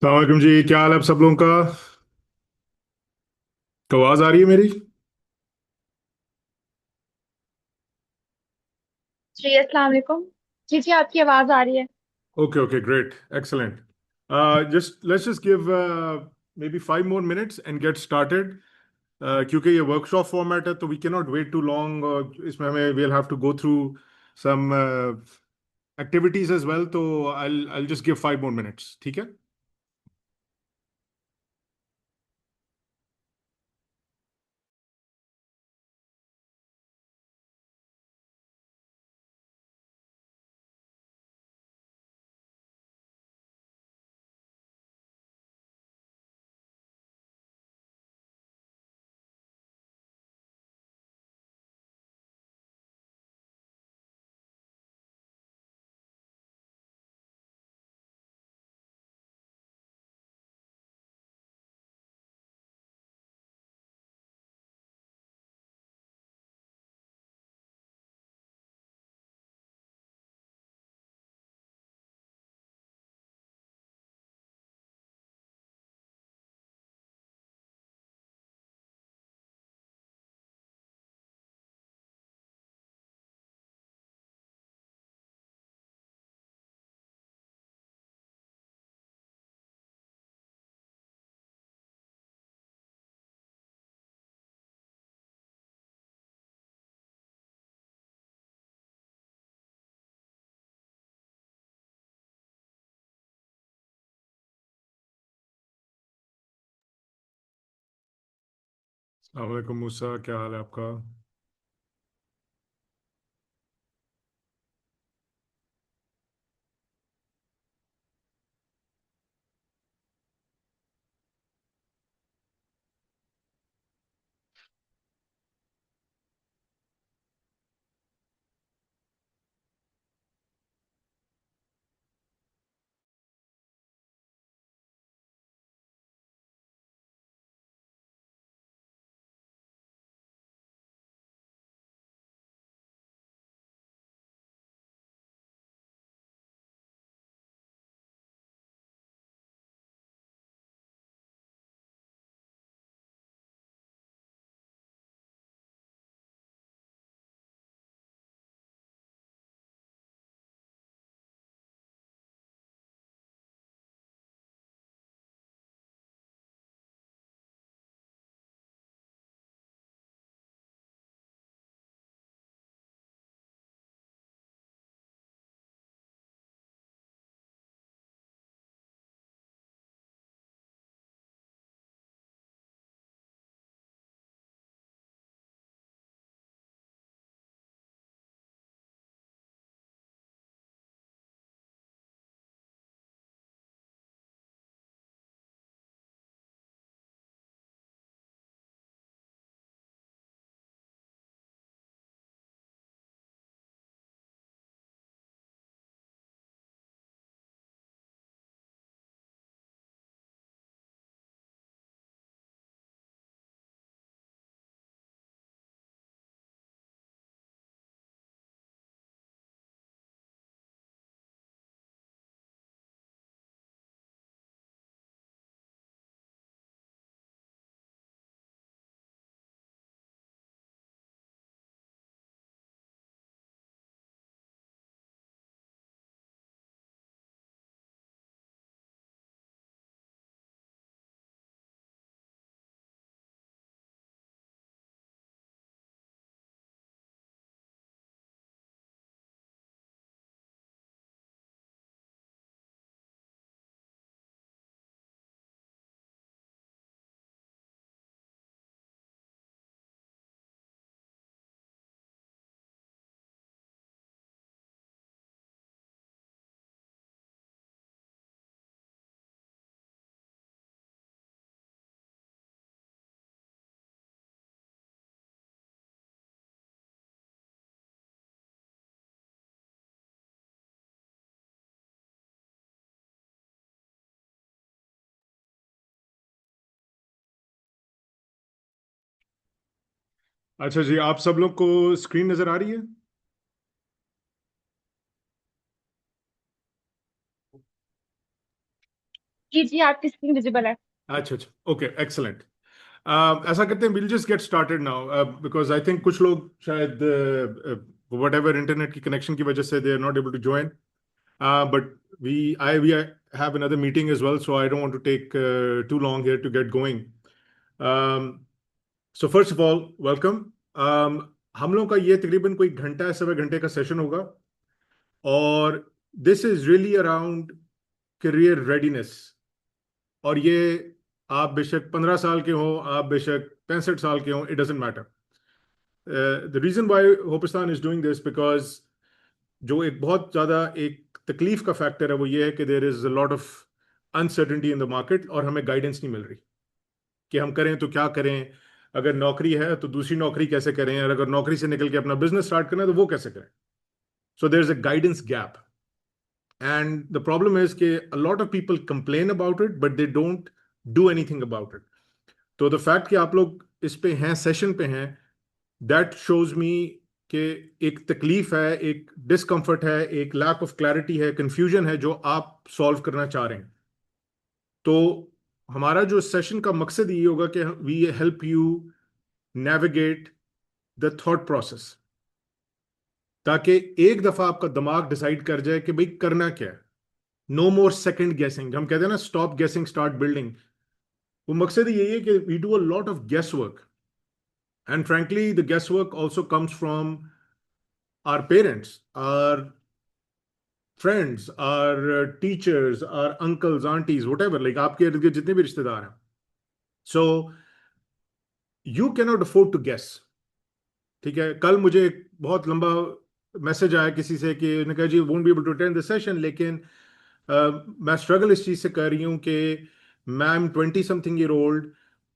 सलामकुम जी, क्या हाल है आप सब लोगों का? तो आवाज आ रही है मेरी? जी अस्सलाम वालेकुम। जी जी, आपकी आवाज़ आ रही है। Okay okay, great, excellent. Just let's just give maybe 5 more minutes and get started. क्योंकि ये वर्कशॉप फॉर्मेट है तो we can not wait too long, और इसमें हमें we'll have to go through some activities as well, तो I just give 5 more minutes, ठीक है? अस्सलाम वालेकुम मूसा, क्या हाल है आपका? अच्छा जी, आप सब लोग को स्क्रीन नजर आ रही है? जी जी, आपकी स्क्रीन विजिबल है। अच्छा अच्छा, ओके, एक्सलेंट। ऐसा करते हैं, will just get started now because I think कुछ लोग शायद वट एवर इंटरनेट की कनेक्शन की वजह से they are not able to join, but we have another meeting as well, so I don't want to take too long here to get going. um, so first of all, welcome. हम लोग का ये तकरीबन कोई घंटा 1.25 घंटे का session होगा, और this is really around career readiness. और ये आप बेशक 15 साल के हो, आप बेशक 65 साल के हो, it doesn't matter. The reason why Hopistan is doing this because जो एक बहुत ज्यादा एक तकलीफ का फैक्टर है वो ये है कि देर is a lot of uncertainty in the market, और हमें गाइडेंस नहीं मिल रही कि हम करें तो क्या करें। अगर नौकरी है तो दूसरी नौकरी कैसे करें, और अगर नौकरी से निकल के अपना बिजनेस स्टार्ट करना है तो वो कैसे करें। So there is a guidance gap, and the problem is कि a lot of people complain about it but they don't do anything about it. तो द फैक्ट कि आप लोग इस पे हैं, सेशन पे हैं, दैट शोज मी कि एक तकलीफ है, एक डिस्कंफर्ट है, एक लैक ऑफ क्लैरिटी है, कंफ्यूजन है जो आप सॉल्व करना चाह रहे हैं। तो हमारा जो सेशन का मकसद ये होगा कि we help you navigate the thought process, ताकि एक दफा आपका दिमाग डिसाइड कर जाए कि भाई करना क्या है। नो मोर सेकंड गेसिंग, हम कहते हैं ना, स्टॉप गेसिंग स्टार्ट बिल्डिंग। वो मकसद यही है कि we do a lot of guess work, and frankly the guess work also comes from our parents, our friends, our teachers, our uncles, aunties, whatever, like आपके इर्द गिर्द जितने भी रिश्तेदार हैं। So you cannot afford to guess. ठीक है, कल मुझे एक बहुत लंबा मैसेज आया किसी से कि उन्होंने कहा जी won't be able to attend the session, लेकिन मैं स्ट्रगल इस चीज़ से कर रही हूँ कि मैं एम 20 समथिंग ईयर ओल्ड,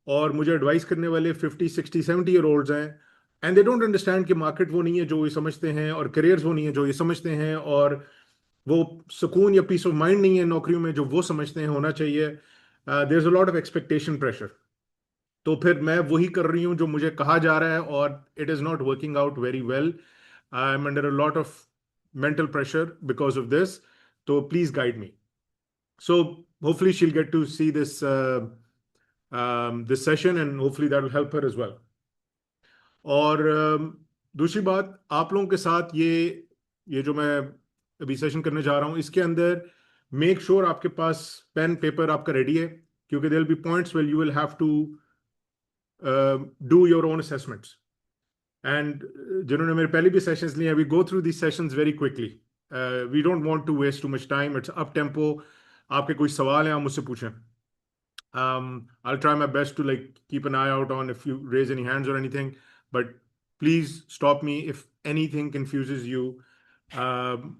और मुझे एडवाइस करने वाले 50 60 70 ईयर ओल्ड्स हैं, एंड दे डोंट अंडरस्टैंड कि मार्केट वो नहीं है जो ये समझते हैं, और करियर्स वो नहीं है जो ये समझते हैं, और वो सुकून या पीस ऑफ माइंड नहीं है नौकरियों में जो वो समझते हैं होना चाहिए। There is a lot of expectation pressure. तो फिर मैं वही कर रही हूँ जो मुझे कहा जा रहा है, और it is not working out very well. I am under a lot of mental pressure because of this. So please guide me. So hopefully she'll get to see this session, and hopefully that will help her as well. और दूसरी बात, आप लोगों के साथ ये जो मैं अभी सेशन करने जा रहा हूँ, इसके अंदर मेक श्योर आपके पास पेन पेपर आपका रेडी है, क्योंकि there will be points where you will have to do your own assessments. And जिन्होंने मेरे पहले भी सेशंस लिए, we go through this sessions very quickly. We don't want to waste too much time, it's up tempo. आपके कोई सवाल हैं आप मुझसे पूछें। I'll try my best to like keep an eye out on if you raise any hands or anything, but please stop me if anything confuses you. Um,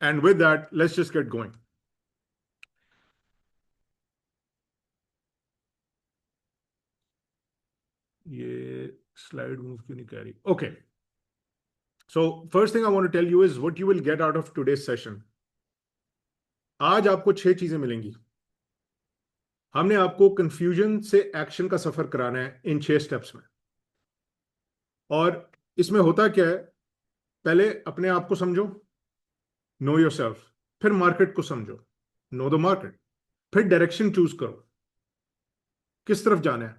and with that, let's just get going. ये slide move क्यों नहीं कर रही? Okay. So first thing I want to tell you is what you will get out of today's session. आज आपको 6 चीजें मिलेंगी। हमने आपको कंफ्यूजन से एक्शन का सफर कराना है इन 6 स्टेप्स में। और इसमें होता क्या है, पहले अपने आप को समझो, नो योरसेल्फ। फिर मार्केट को समझो, नो द मार्केट। फिर डायरेक्शन चूज करो, किस तरफ जाना है।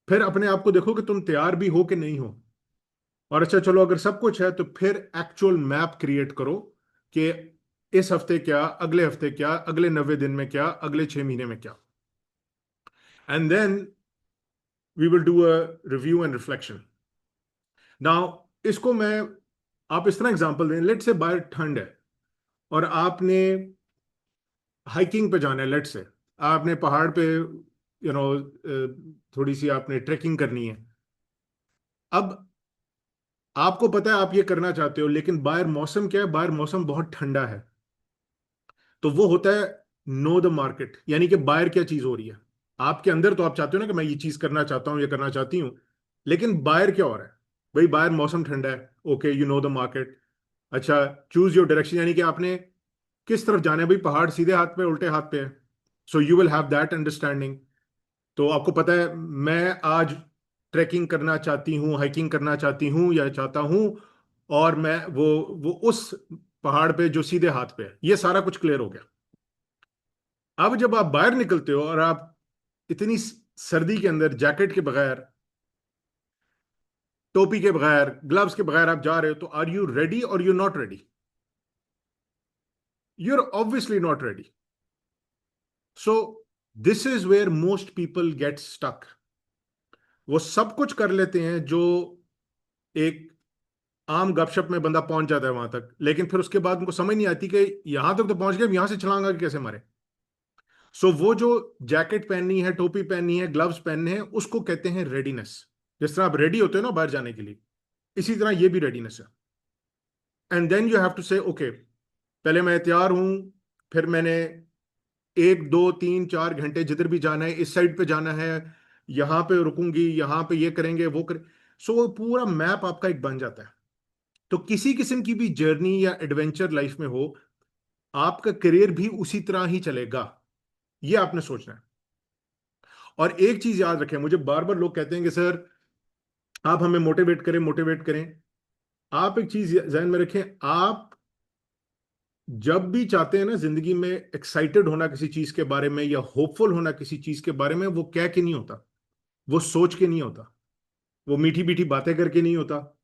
फिर अपने आप को देखो कि तुम तैयार भी हो कि नहीं हो। और अच्छा चलो, अगर सब कुछ है तो फिर एक्चुअल मैप क्रिएट करो कि इस हफ्ते क्या, अगले हफ्ते क्या, अगले 90 दिन में क्या, अगले 6 महीने में क्या। And then we will do a review and reflection. Now इसको मैं, आप इस तरह एग्जांपल दें, लेट से बाहर ठंड है और आपने हाइकिंग पे जाना है, लेट से आपने पहाड़ पे थोड़ी सी आपने ट्रैकिंग करनी है। अब आपको पता है आप ये करना चाहते हो, लेकिन बाहर मौसम क्या है, बाहर मौसम बहुत ठंडा है। तो वो होता है नो द मार्केट, यानी कि बाहर क्या चीज हो रही है। आपके अंदर तो आप चाहते हो ना कि मैं ये चीज करना चाहता हूं, ये करना चाहती हूँ, लेकिन बाहर क्या हो रहा है। भाई बाहर मौसम ठंडा है, okay, you know the market. अच्छा, चूज योर डायरेक्शन, यानी कि आपने किस तरफ जाना है। भाई पहाड़ सीधे हाथ पे उल्टे हाथ पे है, so you will have that understanding. तो आपको पता है मैं आज ट्रैकिंग करना चाहती हूँ, हाइकिंग करना चाहती हूँ या चाहता हूँ, और मैं वो उस पहाड़ पे जो सीधे हाथ पे है। ये सारा कुछ क्लियर हो गया। अब जब आप बाहर निकलते हो और आप इतनी सर्दी के अंदर जैकेट के बगैर, टोपी के बगैर, ग्लव्स के बगैर आप जा रहे हो, तो आर यू रेडी और you not ready? You are obviously not ready. So this is where most people get stuck. वो सब कुछ कर लेते हैं जो एक आम गपशप में बंदा पहुंच जाता है वहां तक, लेकिन फिर उसके बाद उनको समझ नहीं आती कि यहां तक तो पहुंच गए, यहां से छलांग आके कैसे मारे. सो वो जो जैकेट पहननी है, टोपी पहननी है, ग्लव्स पहनने हैं, उसको कहते हैं रेडीनेस. जिस तरह आप रेडी होते हो ना बाहर जाने के लिए, इसी तरह ये भी रेडीनेस है. And then you have to say okay, पहले मैं तैयार हूं, फिर मैंने 1 2 3 4 घंटे जिधर भी जाना है, इस साइड पे जाना है, यहां पे रुकूंगी, यहां पे ये करेंगे वो करें. सो वो पूरा मैप आपका एक बन जाता है. तो किसी किस्म की भी जर्नी या एडवेंचर लाइफ में हो, आपका करियर भी उसी तरह ही चलेगा. ये आपने सोचना है. और एक चीज याद रखें, मुझे बार बार लोग कहते हैं कि सर आप हमें मोटिवेट करें, मोटिवेट करें. आप एक चीज ध्यान में रखें, आप जब भी चाहते हैं ना जिंदगी में एक्साइटेड होना किसी चीज के बारे में या होपफुल होना किसी चीज के बारे में, वो कह के नहीं होता, वो सोच के नहीं होता, वो मीठी मीठी बातें करके नहीं होता.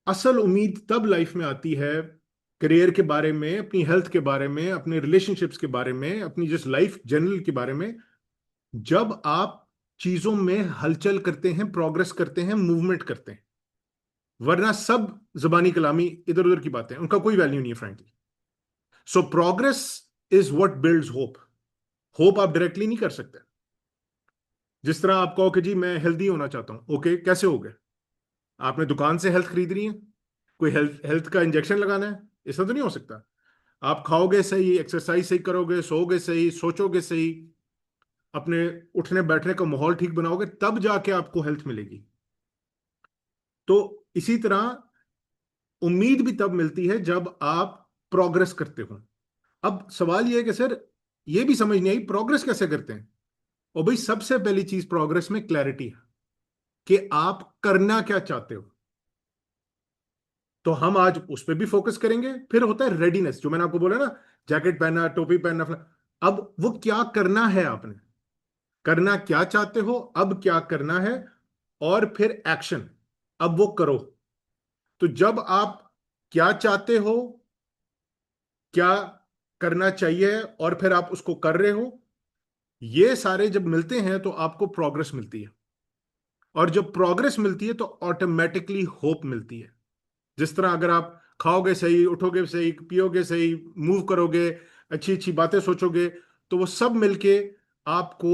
असल उम्मीद तब लाइफ में आती है, करियर के बारे में, अपनी हेल्थ के बारे में, अपने रिलेशनशिप्स के बारे में, अपनी जिस लाइफ जनरल के बारे में, जब आप चीजों में हलचल करते हैं, प्रोग्रेस करते हैं, मूवमेंट करते हैं. वरना सब जुबानी कलामी, इधर उधर की बातें, उनका कोई वैल्यू नहीं है frankly. So progress is what builds hope. Hope आप डायरेक्टली नहीं कर सकते. जिस तरह आप कहो कि जी मैं हेल्दी होना चाहता हूं, ओके, कैसे हो गए? आपने दुकान से हेल्थ खरीदनी है, कोई हेल्थ हेल्थ का इंजेक्शन लगाना है? ऐसा तो नहीं हो सकता. आप खाओगे सही, एक्सरसाइज सही करोगे, सोओगे सही, सोचोगे सही, अपने उठने बैठने का माहौल ठीक बनाओगे, तब जाके आपको हेल्थ मिलेगी. तो इसी तरह उम्मीद भी तब मिलती है जब आप प्रोग्रेस करते हो. अब सवाल यह है कि सर ये भी समझ नहीं आई, प्रोग्रेस कैसे करते हैं? और भाई सबसे पहली चीज प्रोग्रेस में क्लैरिटी है कि आप करना क्या चाहते हो. तो हम आज उस पर भी फोकस करेंगे. फिर होता है रेडीनेस, जो मैंने आपको बोला ना, जैकेट पहनना, टोपी पहनना, अब वो क्या करना है आपने, करना क्या चाहते हो, अब क्या करना है, और फिर एक्शन, अब वो करो. तो जब आप क्या चाहते हो, क्या करना चाहिए, और फिर आप उसको कर रहे हो, ये सारे जब मिलते हैं तो आपको प्रोग्रेस मिलती है. और जब प्रोग्रेस मिलती है तो ऑटोमेटिकली होप मिलती है. जिस तरह अगर आप खाओगे सही, उठोगे सही, पियोगे सही, मूव करोगे, अच्छी अच्छी बातें सोचोगे, तो वो सब मिलके आपको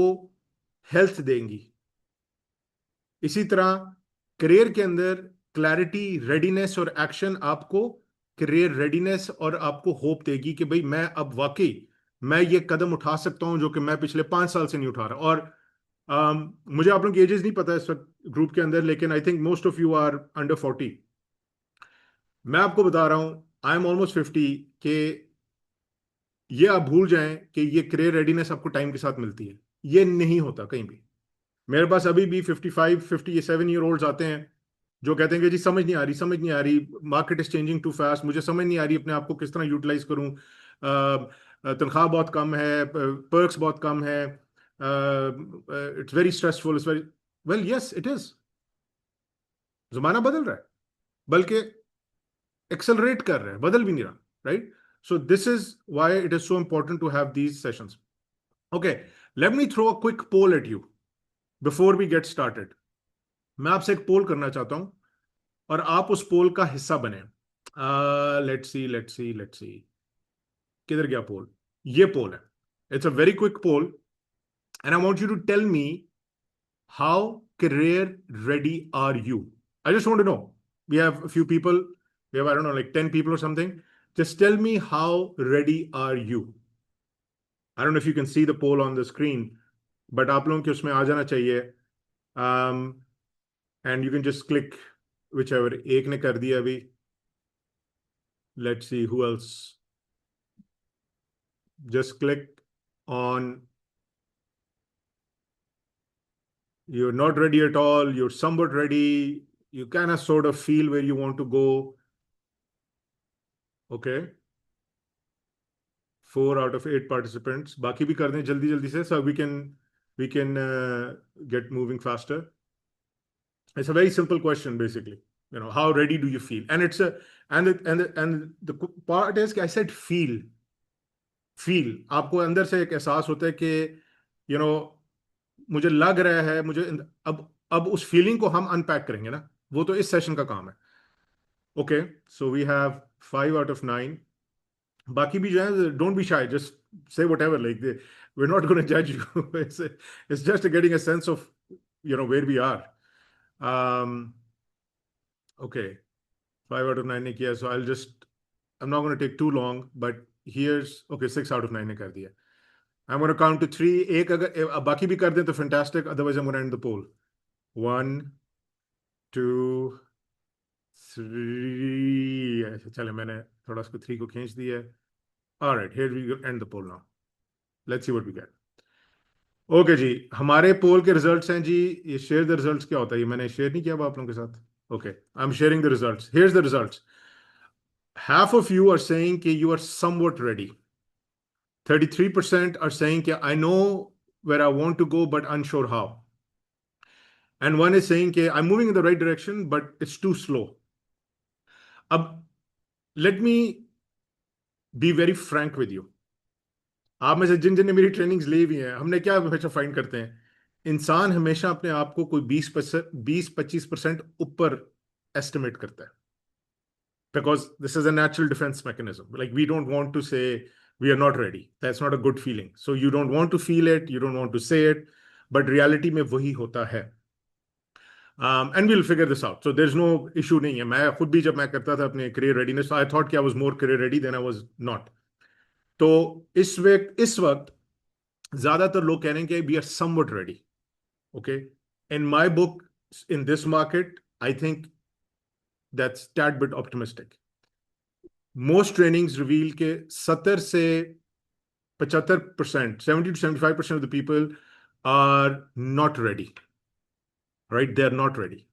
हेल्थ देंगी. इसी तरह करियर के अंदर क्लैरिटी, रेडीनेस और एक्शन आपको करियर रेडीनेस और आपको होप देगी कि भाई मैं अब वाकई मैं ये कदम उठा सकता हूं जो कि मैं पिछले 5 साल से नहीं उठा रहा. और मुझे आप लोगों की एजेस नहीं पता इस वक्त ग्रुप के अंदर, लेकिन I think most of you are under 40. मैं आपको बता रहा हूं, आई एम ऑलमोस्ट 50, कि ये आप भूल जाएं कि ये करियर रेडीनेस आपको टाइम के साथ मिलती है. ये नहीं होता कहीं भी. मेरे पास अभी भी 55 57 ईयर ओल्ड आते हैं जो कहते हैं कि जी समझ नहीं आ रही, समझ नहीं आ रही, market is changing too fast, मुझे समझ नहीं आ रही अपने आप को किस तरह यूटिलाइज करूं, तनख्वाह बहुत कम है, पर्क्स बहुत कम है, it's very stressful, it's very, well yes it is. जमाना बदल रहा है, बल्कि एक्सेलरेट कर रहा है, बदल भी नहीं रहा. Right? So this is why it is so important to have these sessions. Okay, let me throw a quick poll at you before we get started. मैं आपसे एक पोल करना चाहता हूं और आप उस पोल का हिस्सा बने. Let's see, let's see, let's see, किधर गया पोल? ये पोल है. It's a very quick poll and I want you to tell me how career ready are you. I just want to know. We have a few people, we have, I don't know, like 10 people or something. Just tell me how ready are you. I don't know if you can see the poll on the screen, but आप लोगों के उसमें आ जाना चाहिए. And you can just click whichever. एक ने कर दिया अभी. Let's see who else. Just click on you're not ready at all, you're somewhat ready, you kind of sort of feel where you want to go. Okay, 4 out of 8 participants. बाकी भी कर दें जल्दी जल्दी से, so we can get moving faster. It's a very simple question, basically. You know, how ready do you feel? And it's a and the part is I said feel. आपको अंदर से एक एहसास होता है कि you know मुझे लग रहा है, मुझे अब उस फीलिंग को हम अनपैक करेंगे ना, वो तो इस सेशन का काम है. Okay, so we have 5 out of 9. बाकी भी जो है, don't be shy, just say whatever, like we're not going to judge you. It's just getting a sense of where we are. Okay, 5 out of 9 ने किया, so I'm not going to take too long, but here's okay, 6 out of 9 ने कर दिया. I'm going to count to 3. एक अगर बाकी भी कर दें तो fantastic, otherwise I'm going to end the poll. 1 2 3. अच्छा चले, मैंने थोड़ा उसको 3 को खींच दिया. All right, here we end the poll now. Let's see what we get. Okay जी, हमारे पोल के रिजल्ट्स हैं जी. ये शेयर द रिजल्ट्स क्या होता है, ये मैंने शेयर नहीं किया आप लोगों के साथ. Okay, I am sharing the results. Here's the results. Half of you are saying कि you are somewhat ready. 33% are saying कि I know where I want to go but unsure how. And one is saying कि I'm moving in the right direction but it's too slow. अब let me be very frank with you. आप में से जिन जिन ने मेरी trainings ली हुई हैं, हमने क्या हमेशा फाइंड करते हैं, इंसान हमेशा अपने आप को कोई 20-25% ऊपर एस्टिमेट करता है. Because this is a natural defense mechanism. Like, we don't want to say we are not ready. That's not a good feeling. So you don't want to feel it, you don't want to say it, but reality में वही होता है. And we'll figure this out. So there's no issue नहीं है. मैं खुद भी जब मैं करता था अपने career readiness, I thought कि I was more career ready than I was not. तो इस वक्त ज्यादातर लोग कह रहे हैं कि we are somewhat ready. Okay. In my book, in this market, I think that's tad bit optimistic. Most trainings reveal के 70 से 75%, 70 to 75% of the people are not ready. Right? They're not ready.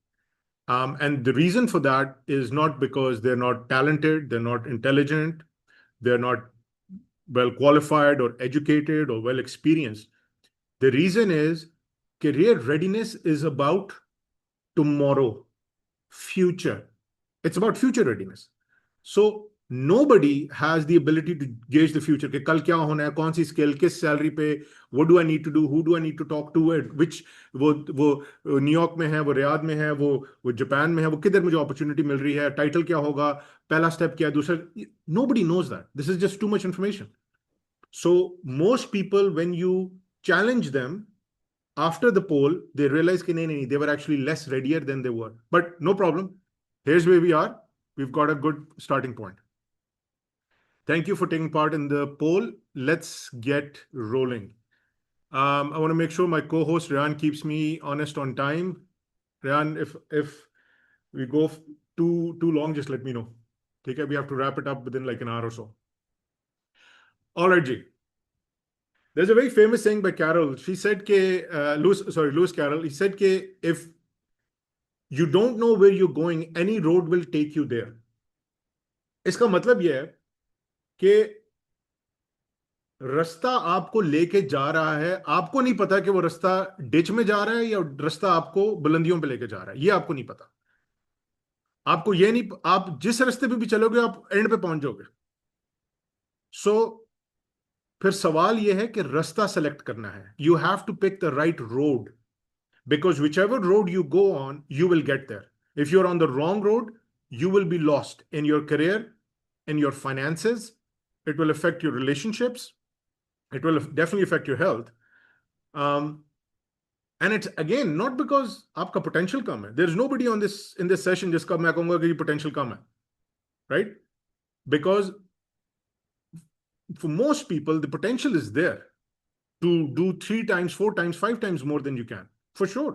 And the reason for that is not because they're not talented, they're not intelligent, they're not well qualified or educated or well experienced. The reason is career readiness is about tomorrow, future. It's about future readiness. So nobody has the ability to gauge the future. कि कल क्या होना है, कौन सी skill, किस salary पे, what do I need to do, who do I need to talk to, which वो New York में है, वो रियाद में है, वो जापान में है, वो किधर मुझे अपॉर्चुनिटी मिल रही है, टाइटल क्या होगा, पहला स्टेप क्या है, दूसरा. Nobody knows that. This is just too much information. So most people, when you challenge them after the poll, they realize कि नहीं, they were actually less readier than they were. But no problem. Here's where we are. We've got a good starting point. Thank you for taking part in the poll. Let's get rolling. I want to make sure my co-host Ryan keeps me honest on time. Ryan, if we go too long, just let me know. Okay, we have to wrap it up within like an hour or so. All right, G. There's a very famous saying by Carroll. She said Lewis Carroll. He said कि if you don't know where you're going, any road will take you there. इसका मतलब यह है कि रास्ता आपको लेके जा रहा है, आपको नहीं पता कि वो रास्ता डिच में जा रहा है या रास्ता आपको बुलंदियों पे लेके जा रहा है, ये आपको नहीं पता. आपको ये नहीं, आप जिस रास्ते पे भी चलोगे आप एंड पे पहुंच जाओगे. सो फिर सवाल ये है कि रास्ता सेलेक्ट करना है. You have to pick the right road, because whichever road you go on, you will get there. If you're on the wrong road, you will be lost in your career, in your finances. It will affect your relationships. It will definitely affect your health. And it's again not because आपका potential कम है. There's nobody in this session जिसका मैं कहूँगा कि potential कम है, right? Because for most people, the potential is there to do 3 times, 4 times, 5 times more than you can, for sure.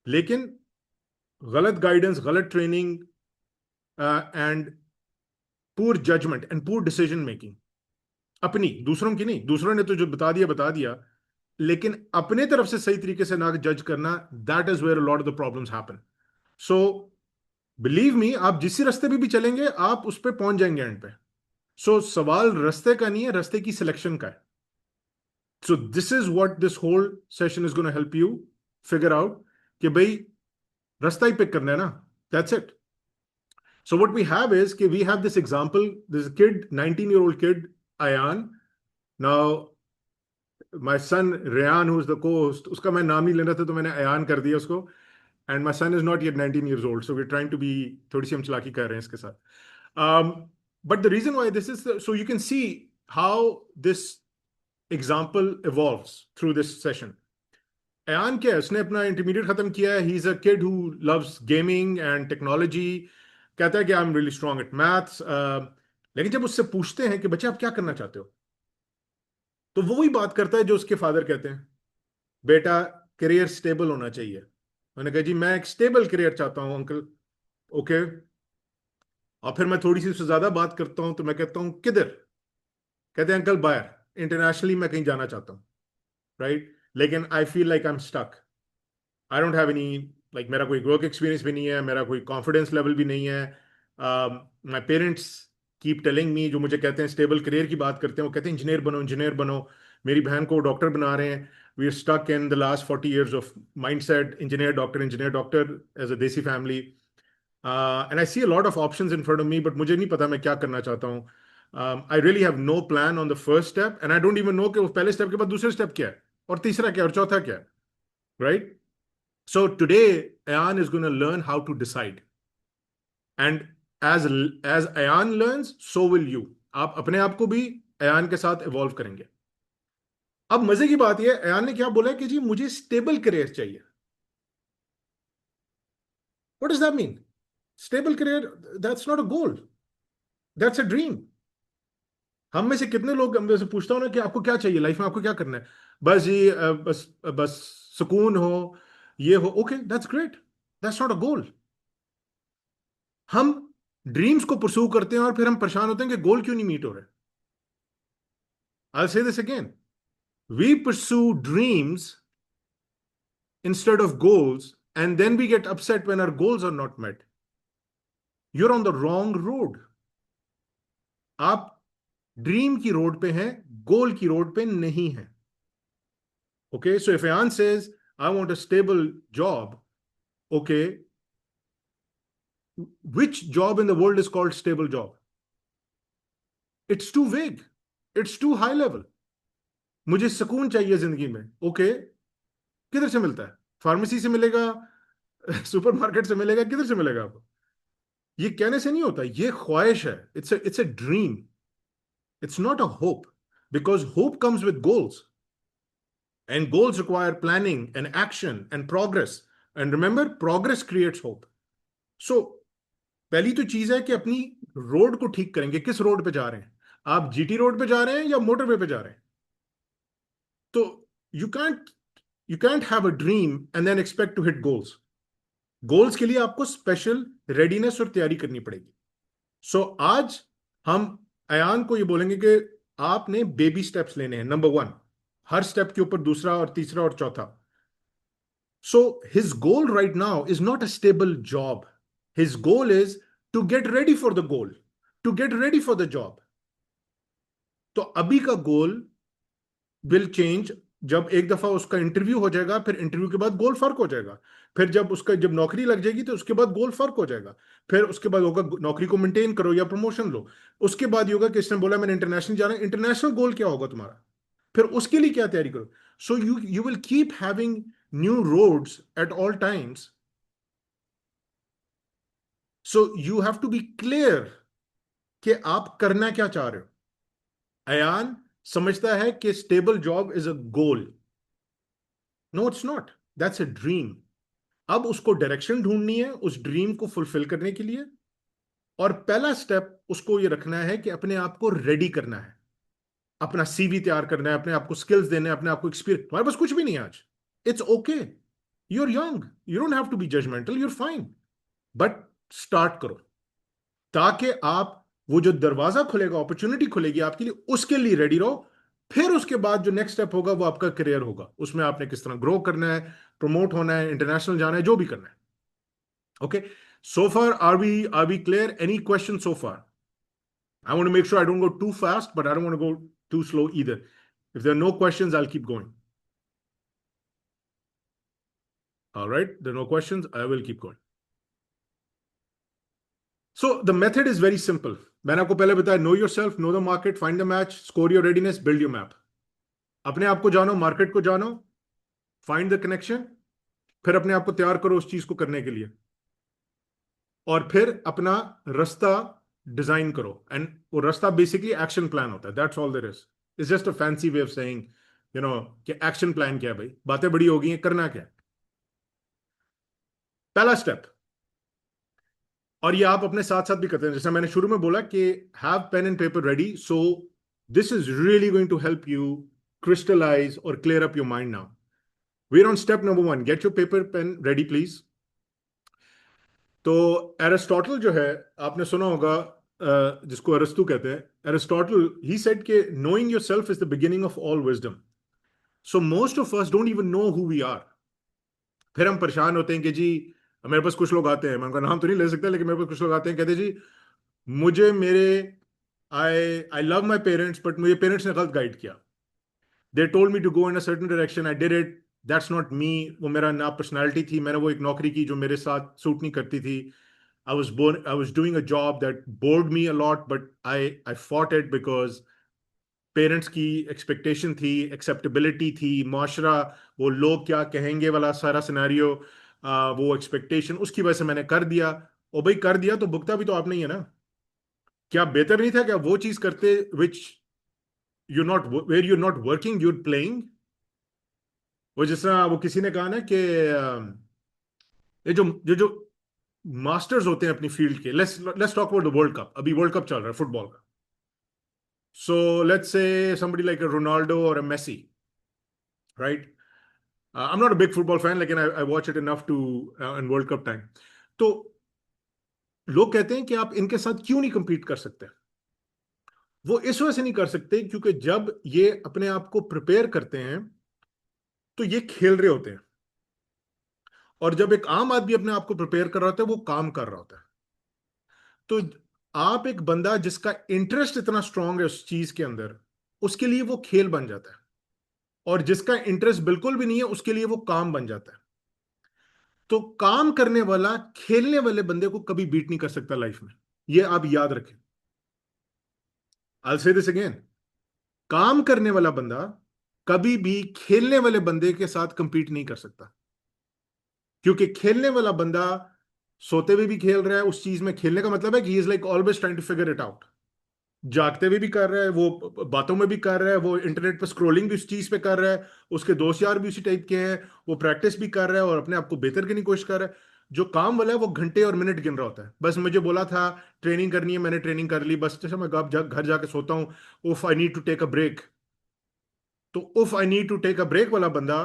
लेकिन गलत guidance, गलत training and poor judgement and poor decision making, अपनी, दूसरों की नहीं, दूसरों ने तो जो बता दिया, लेकिन अपने तरफ से सही तरीके से ना जज करना, that is where a lot of the problems happen. So believe me, आप जिस रास्ते पे भी चलेंगे आप उस पे पहुंच जाएंगे एंड पे. सो सवाल रास्ते का नहीं है, रास्ते की सिलेक्शन का है. So this is what this whole session is gonna help you figure out कि भाई रास्ता ही पिक करना है ना. That's it. So what we have is कि we have this example, this kid, 19-year-old kid, Ayan. Now my son Rayan, who's the co-host, उसका मैं नाम नहीं लेना था तो मैंने Ayan कर दिया उसको. And my son is not yet 19 years old, so we're trying to be थोड़ी सी हम चलाकी कर रहे हैं इसके साथ. But the reason why this is so you can see how this example evolves through this session. Ayan क्या है, उसने अपना इंटरमीडिएट खत्म किया है. He is a kid who loves gaming and technology. कहता है कि I am really strong at maths. लेकिन जब उससे पूछते हैं कि बच्चे आप क्या करना चाहते हो, तो वो वही बात करता है जो उसके फादर कहते हैं, बेटा करियर स्टेबल होना चाहिए. मैंने कहा जी मैं एक स्टेबल करियर चाहता हूं अंकल. ओके. और फिर मैं थोड़ी सी उससे ज्यादा बात करता हूं तो मैं कहता हूं किधर. कहते हैं अंकल बाहर इंटरनेशनली मैं कहीं जाना चाहता हूं. राइट. लेकिन I feel like I am stuck. I don't have any like मेरा कोई वर्क एक्सपीरियंस भी नहीं है, मेरा कोई कॉन्फिडेंस लेवल भी नहीं है. My parents keep telling me, जो मुझे कहते हैं स्टेबल करियर की बात करते हैं, वो कहते हैं इंजीनियर बनो इंजीनियर बनो. मेरी बहन को डॉक्टर बना रहे हैं. We are stuck in the last 40 years of mind set engineer doctor as a desi family. And I see a lot of options in front of me, but मुझे नहीं पता मैं क्या करना चाहता हूँ. I really have no plan on the first step and I don't even know कि वो पहले स्टेप के बाद दूसरे स्टेप क्या है और तीसरा क्या है और चौथा क्या है. Right. So today, Ayan is going to learn how to decide. And as Ayan learns, so will you. आप अपने आप को भी Ayan के साथ evolve करेंगे. अब मजे की बात यह, Ayan ने क्या बोला कि जी मुझे स्टेबल करियर चाहिए. What does that mean? Stable career, that's not a goal. That's a dream. हम में से कितने लोग, हम से पूछता हूं ना कि आपको क्या चाहिए लाइफ में, आपको क्या करना है. बस जी बस बस सुकून हो, ये हो. Okay, that's great. That's not a goal. हम ड्रीम्स को परस्यू करते हैं और फिर हम परेशान होते हैं कि गोल क्यों नहीं मीट हो रहे. I'll say this again. We pursue dreams instead of goals, and then we get upset when our goals are not met. You're on the wrong road. आप ड्रीम की रोड पे हैं, गोल की रोड पे नहीं हैं. Okay, so if Ayan says, I want a stable job, okay, which job in the world is called stable job? It's too vague. It's too high level. मुझे सुकून चाहिए जिंदगी में. ओके, किधर से मिलता है? फार्मेसी से मिलेगा, सुपरमार्केट से मिलेगा, किधर से मिलेगा आपको? ये कहने से नहीं होता, ये ख्वाहिश है. It's a dream. It's not a hope, because hope comes with goals and goals require planning and action and progress. And remember, progress creates hope. So पहली तो चीज है कि अपनी रोड को ठीक करेंगे. किस रोड पे जा रहे हैं आप? जीटी रोड पे जा रहे हैं या मोटरवे पे जा रहे हैं? तो you can't have a dream and then expect to hit goals. Goals के लिए आपको स्पेशल रेडीनेस और तैयारी करनी पड़ेगी. सो आज हम अयान को ये बोलेंगे कि आपने बेबी स्टेप्स लेने हैं. नंबर 1, हर स्टेप के ऊपर दूसरा और तीसरा और चौथा. So his goal right now is not a stable job. His goal is to get ready for the goal, to get ready for the job. तो अभी का गोल विल चेंज जब एक दफा उसका इंटरव्यू हो जाएगा, फिर इंटरव्यू के बाद गोल फर्क हो जाएगा. फिर जब नौकरी लग जाएगी तो उसके बाद गोल फर्क हो जाएगा. फिर उसके बाद होगा नौकरी को मेंटेन करो या प्रमोशन लो. उसके बाद ये होगा कि इसने बोला मैंने इंटरनेशनल जाना है. इंटरनेशनल गोल क्या होगा तुम्हारा? फिर उसके लिए क्या तैयारी करो. So you will keep having new roads at all times. So you have to be clear कि आप करना क्या चाह रहे हो. अयान समझता है कि stable job is a goal. No, it's not. That's a dream. अब उसको डायरेक्शन ढूंढनी है उस ड्रीम को फुलफिल करने के लिए. और पहला स्टेप उसको ये रखना है कि अपने आप को रेडी करना है, अपना सीवी तैयार करना है, अपने आप को स्किल्स देने हैं, अपने आप को एक्सपीरियंस. तुम्हारे पास कुछ भी नहीं है आज. It's okay. You are young, you don't have to be judgemental, you are fine. But start करो ताकि आप वो जो दरवाजा खुलेगा, अपॉर्चुनिटी खुलेगी आपके लिए, उसके लिए रेडी रहो. फिर उसके बाद जो नेक्स्ट स्टेप होगा वो आपका करियर होगा. उसमें आपने किस तरह ग्रो करना है, प्रमोट होना है, इंटरनेशनल जाना है, जो भी करना है. Okay, so far are we clear? Any question so far? I want to make sure I don't go too fast, but I don't want to go too slow either. If there are no questions, I'll keep going. All right, there are no questions, I will keep going. So the method is very simple. मैंने आपको पहले बताया, know yourself, know the market, find the match, score your readiness, build your map. अपने आप को जानो, market को जानो, find the connection, फिर अपने आप को तैयार करो उस चीज को करने के लिए, और फिर अपना रास्ता डिजाइन करो. एंड वो रास्ता बेसिकली एक्शन प्लान होता है. That's all there is. It's just a fancy way of saying, you know, कि एक्शन प्लान क्या है भाई, बातें बड़ी हो गई हैं, करना क्या है. पहला स्टेप, और ये आप अपने साथ साथ भी करते हैं, जैसे मैंने शुरू में बोला कि have pen and paper ready. So this is really going to help you crystallize और clear up your mind now. We are on step number 1. Get your paper pen ready please. तो एरिस्टोटल जो है, आपने सुना होगा, जिसको अरस्तु कहते हैं, एरिस्टोटल, ही सेड कि knowing yourself is the beginning of all wisdom. So most of us don't even know who we are. फिर हम परेशान होते हैं कि जी, मेरे पास कुछ लोग आते हैं, मैं उनका नाम तो नहीं ले सकता, लेकिन मेरे पास कुछ लोग आते हैं, कहते हैं जी, मुझे मेरे I I love my parents, but मुझे पेरेंट्स ने गलत गाइड किया. They told me to go in a certain direction, I did it, that's not me. वो मेरा ना पर्सनैलिटी थी, मैंने वो एक नौकरी की जो मेरे साथ सूट नहीं करती थी. I was doing a job that bored me a lot, but I fought it because parents की एक्सपेक्टेशन थी, एक्सेप्टेबिलिटी थी, माशरा, वो लोग क्या कहेंगे वाला सारा सिनेरियो, वो एक्सपेक्टेशन, उसकी वजह से मैंने कर दिया. और भाई कर दिया तो भुगता भी तो आपने ही है ना. क्या बेहतर नहीं था क्या वो चीज करते which you not, where you not working, you're playing. वो जिस तरह वो किसी ने कहा ना कि ये जो मास्टर्स होते हैं अपनी फील्ड के, let's talk about the world cup. अभी वर्ल्ड कप चल रहा है फुटबॉल का. So let's say somebody like a Ronaldo or a Messi, right? I'm not a big football fan, लेकिन I watch it enough to in World Cup time. तो लोग कहते हैं कि आप इनके साथ क्यों नहीं compete कर सकते. वो इस वजह से नहीं कर सकते क्योंकि जब ये अपने आप को प्रिपेयर करते हैं तो ये खेल रहे होते हैं, और जब एक आम आदमी अपने आप को प्रिपेयर कर रहा होता है वो काम कर रहा होता है. तो आप एक बंदा जिसका इंटरेस्ट इतना स्ट्रांग है उस चीज के अंदर, उसके लिए वो खेल बन जाता है, और जिसका इंटरेस्ट बिल्कुल भी नहीं है उसके लिए वो काम बन जाता है. तो काम करने वाला खेलने वाले बंदे को कभी बीट नहीं कर सकता लाइफ में. ये आप याद रखें. I will say this again. काम करने वाला बंदा कभी भी खेलने वाले बंदे के साथ कंपीट नहीं कर सकता, क्योंकि खेलने वाला बंदा सोते हुए भी खेल रहा है उस चीज में. खेलने का मतलब है कि he is like always trying to figure it out. जागते हुए भी कर रहा है, वो बातों में भी कर रहा है, वो इंटरनेट पर स्क्रोलिंग भी उस चीज पे कर रहा है, उसके दोस्त यार भी उसी टाइप के हैं, वो प्रैक्टिस भी कर रहा है और अपने आप को बेहतर करने की कोशिश कर रहा है. जो काम वाला है वो घंटे और मिनट गिन रहा होता है. बस मुझे बोला था ट्रेनिंग करनी है, मैंने ट्रेनिंग कर ली, बस जैसे मैं घर जाके सोता हूँ, उफ I need to take a break. तो उफ I need to take a break वाला बंदा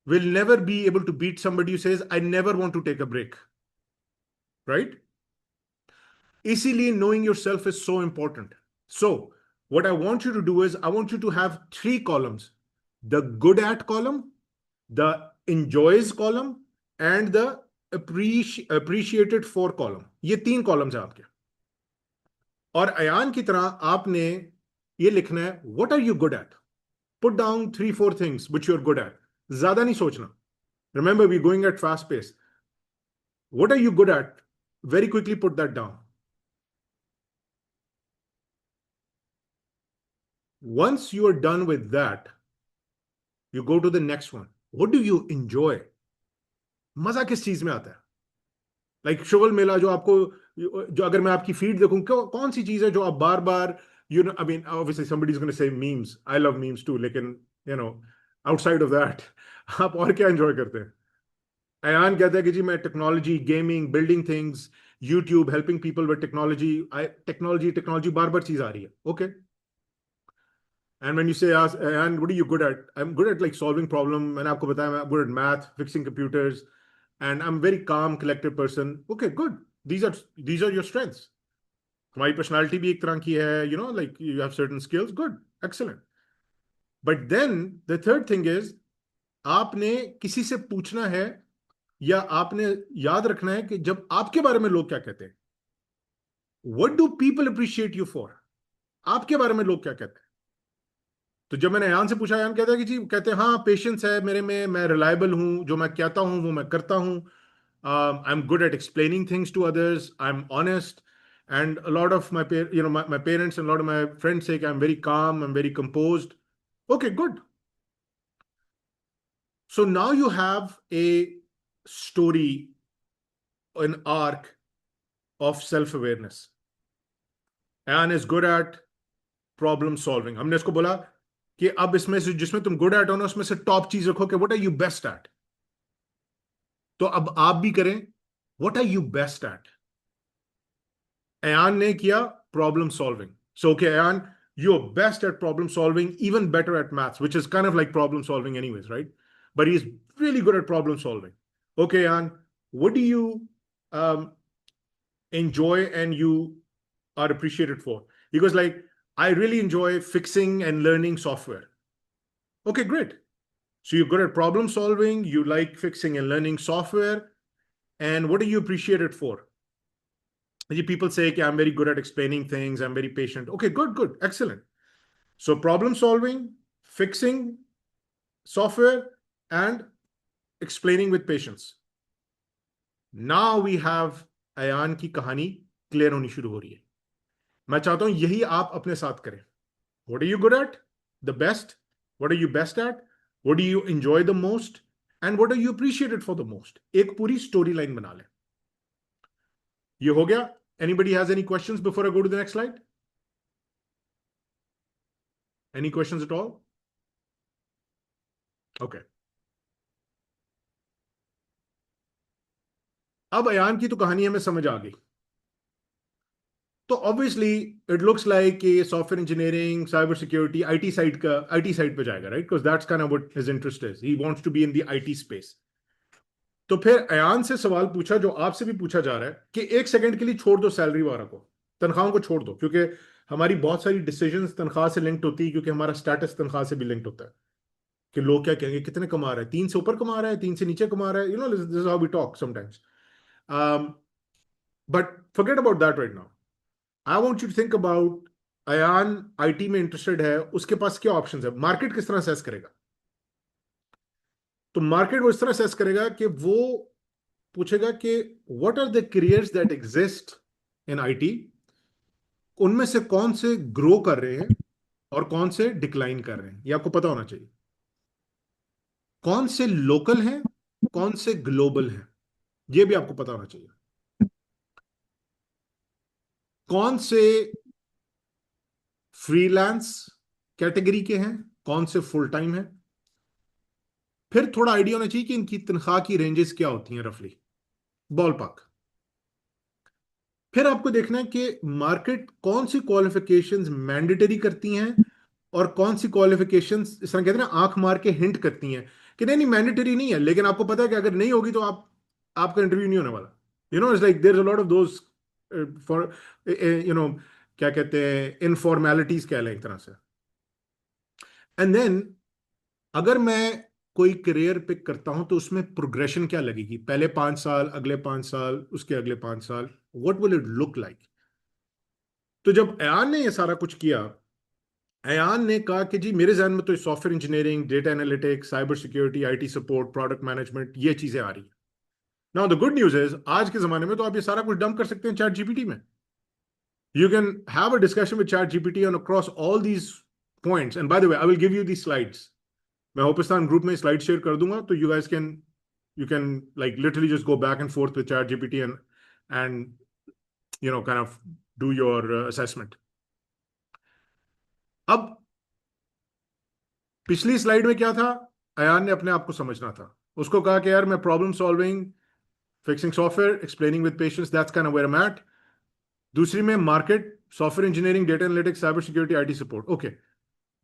will never be able to beat somebody who says I never want to take a break, right? इसीलिए knowing yourself is so important. So what I want you to do is I want you to have 3 columns: the good at column, the enjoys column, and the appreciated for column. ये 3 columns हैं आपके. और अयान की तरह आपने ये लिखना है what are you good at. Put down 3-4 things which you're good at. ज्यादा नहीं सोचना. Remember, we're going at fast pace. What are you good at? Very quickly put that down. Once you are done with that, you go to the next one. What do you enjoy? मजा किस चीज में आता है? Like शुगल मेला, जो आपको, जो अगर मैं आपकी फीड देखूं, कौन सी चीज है जो आप बार बार, you know, I mean obviously somebody is gonna say memes. I love memes too, लेकिन you know, outside of that आप और क्या एंजॉय करते हैं? अयान कहता है कि जी मैं technology, gaming, building things, YouTube, helping people with technology. Technology बार बार चीज आ रही है. Okay. And when you say, and what are you good at? I'm good at like solving problem. मैंने आपको बताया मैं good at math, fixing computers, and I'm very calm, collected person. Okay, good. These are your strengths. तुम्हारी personality भी एक तरह की है, you know, like you have certain skills. Good, excellent. But then the third thing is, आपने किसी से पूछना है या आपने याद रखना है कि जब आपके बारे में लोग क्या कहते हैं. What do people appreciate you for? आपके बारे में लोग क्या कहते हैं? तो जब मैंने अयान से पूछा, अयान कहता है कि जी, कहते हैं हाँ पेशेंस है मेरे में, मैं रिलायबल हूँ, जो मैं कहता हूँ वो मैं करता हूँ, I am good at explaining things to others, I am honest, and a lot of my parents and a lot of my friends say I'm very calm, I'm very composed. Okay, good. So now you have a story, an arc of self-awareness. Ayan is good at problem solving. हमने इसको बोला कि अब इसमें से जिसमें तुम good at हो ना, उसमें से टॉप चीज रखो कि what are you best at. तो अब आप भी करें, what are you best at? Ayan ने किया problem solving. So okay, Ayan, you're best at problem solving, even better at maths, which is kind of like problem solving anyways, right? But he's really good at problem solving. Okay, Ayan, what do you um, enjoy and you are appreciated for? He goes like, I really enjoy fixing and learning software. Okay, great. So you're good at problem solving, you like fixing and learning software, and what are you appreciated for? People say, okay, I'm very good at explaining things, I'm very patient. Okay, good, excellent. So problem solving, fixing software, and explaining with patience. Now we have Ayan की कहानी clear होनी शुरू हो रही है। मैं चाहता हूं यही आप अपने साथ करें। What are you good at? The best? What are you best at? What do you enjoy the most? And what are you appreciated for the most? एक पूरी स्टोरी लाइन बना लें। ये हो गया? Anybody has any questions before I go to the next slide? Any questions at all? Okay. अब अयान की तो कहानी हमें समझ आ गई। तो ऑब्वियसली इट लुक्स लाइक कि software engineering, cyber security, IT side पे जाएगा, right? Because that's kind of what his interest is, he wants to be in the IT space. तो फिर अयान से सवाल पूछा जो आपसे भी पूछा जा रहा है कि एक सेकंड के लिए छोड़ दो सैलरी वाला को, तनख्वाहों को छोड़ दो, क्योंकि हमारी बहुत सारी डिसीजंस तनख्वाह से लिंक्ड होती है, क्योंकि हमारा स्टेटस तनख्वाह से भी लिंक्ड होता है कि लोग क्या कहेंगे, कितने कमा रहा है, 3 से ऊपर कमा रहा है, 3 से नीचे कमा रहा है, you know, this is how we talk sometimes. But forget about that right now. I want you to think about Ayan IT में इंटरेस्टेड है, उसके पास क्या ऑप्शंस है, मार्केट किस तरह असेस करेगा? तो मार्केट वो इस तरह असेस करेगा कि वो पूछेगा कि what are the careers that exist in IT, उनमें से कौन से ग्रो कर रहे हैं और कौन से डिक्लाइन कर रहे हैं, ये आपको पता होना चाहिए। कौन से लोकल हैं, कौन से ग्लोबल हैं, ये भी आपको पता होना चाहिए। कौन से फ्रीलांस कैटेगरी के हैं, कौन से फुल टाइम हैं। फिर थोड़ा आइडिया होना चाहिए कि इनकी तनख्वाह की रेंजेस क्या होती हैं रफली, बॉल पार्क। फिर आपको देखना है कि मार्केट कौन सी क्वालिफिकेशंस मैंडेटरी करती हैं और कौन सी क्वालिफिकेशंस इस तरह कहते हैं ना, आंख मार के हिंट करती हैं कि नहीं नहीं मैंडेटरी नहीं है, लेकिन आपको पता है कि अगर नहीं होगी तो आपका इंटरव्यू नहीं होने वाला। You know, it's like there is a lot of those for you know, क्या कहते हैं, इनफॉर्मेलिटीज कह लें एक तरह से। एंड देन अगर मैं कोई करियर पिक करता हूं तो उसमें प्रोग्रेशन क्या लगेगी, पहले 5 साल, अगले 5 साल, उसके अगले 5 साल, what will it look like? तो जब अयान ने ये सारा कुछ किया, अयान ने कहा कि जी मेरे जहन में तो software engineering, data analytics, cyber security, IT support, product management, ये चीजें आ रही है। Now the good news is, आज के जमाने में तो आप ये सारा कुछ डंप कर सकते हैं चैट जीपीटी में। You can have a discussion with chat GPT on across all these points, and by the way I will give you the slides. मैं होपिस्तान ग्रुप में स्लाइड शेयर कर दूंगा, तो you guys can, you can like literally just go back and forth with ChatGPT and you know kind of do your assessment. अब पिछली slide में क्या था, अयान ने अपने आप को समझना था। उसको कहा कि यार मैं problem solving, fixing software, explaining with patience, that's kind of where I am at. दूसरी में market, software engineering, data analytics, cyber security, IT support. Okay,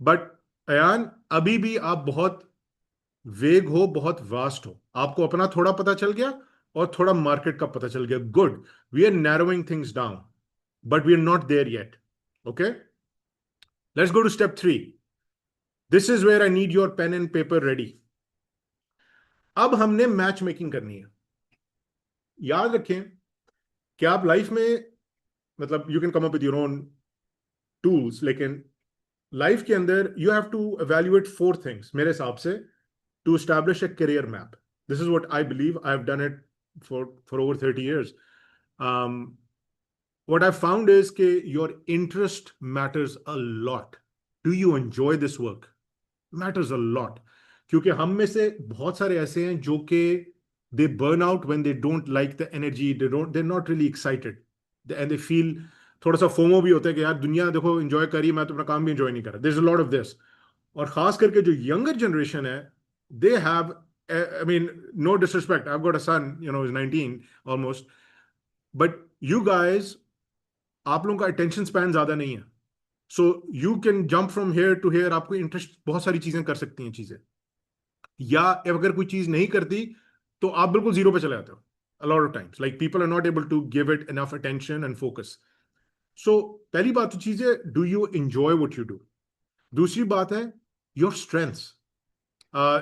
but Ayan अभी भी आप बहुत वेग हो, बहुत वास्ट हो, आपको अपना थोड़ा पता चल गया और थोड़ा मार्केट का पता चल गया। Good, we are narrowing things down, but we are not there yet. Okay, let's go to step 3। This is where I need your pen and paper ready. अब हमने मैच मेकिंग करनी है। याद रखें कि आप लाइफ में मतलब you can come up with your own tools, लेकिन लाइफ के अंदर you have to evaluate four things मेरे हिसाब से to establish a career map. This is what I believe. I've done it for over 30 years. Um, what I've found is that your interest matters a lot. Do you enjoy this work? Matters a lot. क्योंकि हम में से बहुत सारे ऐसे हैं जो कि they burn out when they don't like the energy, they're not really excited, and they feel थोड़ा सा फोमो भी होता है कि यार दुनिया देखो एंजॉय करी, मैं तो अपना काम भी एंजॉय नहीं कर रहा. There's a lot of this. और खास करके जो यंगर जनरेशन है, they have, I mean, no disrespect, I've got a son, he's 19 almost, but you guys, आप लोगों का अटेंशन स्पैन ज्यादा नहीं है. So you can jump from here to here. आपको इंटरेस्ट, बहुत सारी चीजें कर सकती हैं चीजें, या अगर कोई चीज नहीं करती तो आप बिल्कुल जीरो पे चले जाते हो. A lot of times, like people are not able to give it enough attention and focus. So पहली बात तो चीज है, do you enjoy what you do? दूसरी बात है your strengths.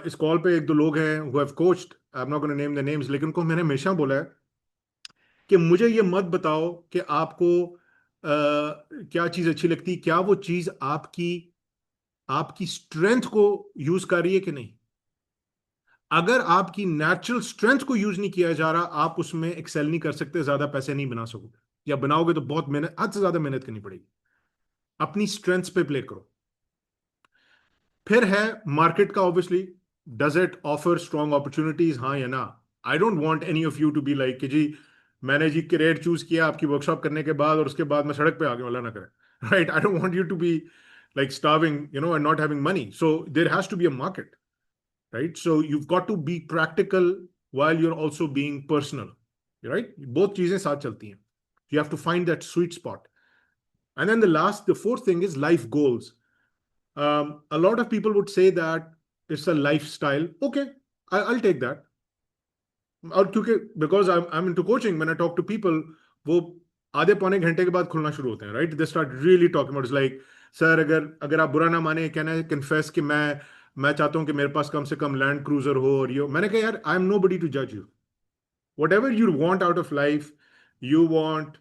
इस कॉल पे एक दो लोग हैं who have coached, I'm not going to name the names, लेकिन उनको मैंने हमेशा बोला है कि मुझे ये मत बताओ कि आपको क्या चीज अच्छी लगती, क्या वो चीज आपकी आपकी स्ट्रेंथ को यूज कर रही है कि नहीं. अगर आपकी नेचुरल स्ट्रेंथ को यूज नहीं किया जा रहा, आप उसमें एक्सेल नहीं कर सकते, ज्यादा पैसे नहीं बना सकोगे, या बनाओगे तो बहुत मेहनत, हद से ज्यादा मेहनत करनी पड़ेगी. अपनी स्ट्रेंथ्स पे प्ले करो. फिर है मार्केट का, obviously does it offer strong opportunities, हाँ या ना. I don't want any of you to be like कि जी मैंने जी करियर चूज किया आपकी वर्कशॉप करने के बाद और उसके बाद मैं सड़क पे आ गया, वाला ना करें. Right, I don't want you to be like starving, and not having money. So there has to be a market, right? So you've got to be practical while you're also being personal, right? Both चीजें साथ चलती हैं. You have to find that sweet spot. And then the fourth thing is life goals. A lot of people would say that it's a lifestyle. Okay, I'll take that. और क्योंकि because I'm into coaching, when I talk to people, वो आधे पौने घंटे के बाद खुलना शुरू होते हैं, right? They start really talking about, it's like, sir अगर आप बुरा ना माने, कहना है कन्फेस कि मैं चाहता हूँ कि मेरे पास कम से कम लैंड क्रूजर हो. और ये मैंने कहा यार, आई एम नोबडी टू जज you. Whatever you want out of life, you want,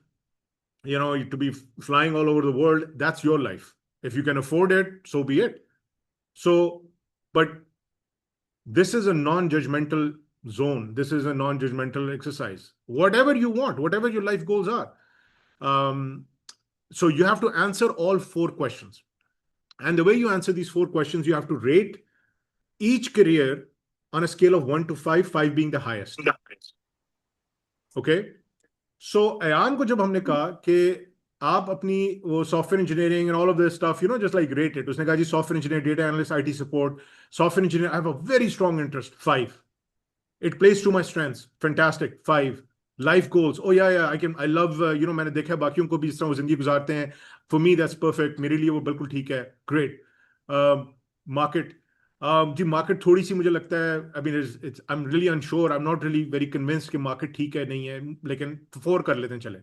to be flying all over the world, that's your life. If you can afford it, so be it. So, but this is a non-judgmental zone. This is a non-judgmental exercise. Whatever you want, whatever your life goals are. So you have to answer all four questions. And the way you answer these four questions, you have to rate each career on a scale of 1 to 5, 5 being the highest. Okay? So Ayan को जब हमने कहा कि आप अपनी वो software engineering and all of this stuff, just like rate it. उसने कहा जी software engineer, data analyst, IT support, software engineer, I have a very strong interest, 5. It plays to my strengths, fantastic, 5. Life goals, oh yeah, I love, मैंने देखा है बाकियों को भी इस तरह वो जिंदगी गुजारते हैं. For me that's perfect, मेरे लिए वो बिल्कुल ठीक है, great. Market, जी मार्केट थोड़ी सी मुझे लगता है, I mean I'm really unsure, I'm not really very convinced कि मार्केट ठीक है नहीं है, लेकिन 4 कर लेते हैं चले.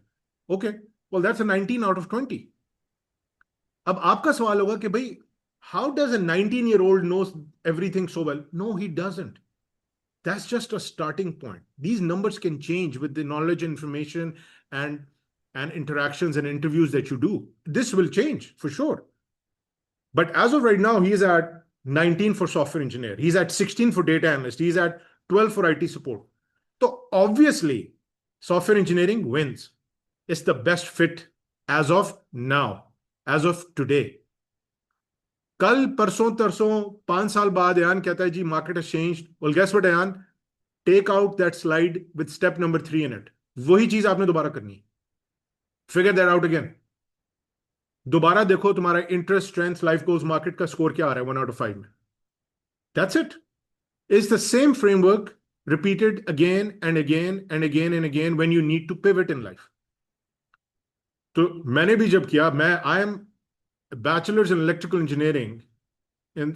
Okay, well that's a 19 out of 20. अब आपका सवाल होगा कि भाई how does a 19-year-old knows everything so well? No, he doesn't. That's just a starting point. These numbers can change with the knowledge, information, and interactions and interviews that you do. This will change for sure. But as of right now, he's at 19 for software engineer. He's at 16 for data analyst. He's at 12 for IT support. So obviously, software engineering wins. It's the best fit as of now, as of today. कल परसों तरसों 5 साल बाद Ayan कहता है जी market has changed. Well, guess what, Ayan? Take out that slide with step number 3 in it. वही चीज आपने दोबारा करनी है. Figure that out again. दोबारा देखो तुम्हारा interest, strength, life goals, market का स्कोर क्या आ रहा है 1 out of 5 में. That's it. It's the same framework repeated again and again and again and again when you need to pivot in life. तो मैंने भी जब किया, I am a bachelor's in electrical engineering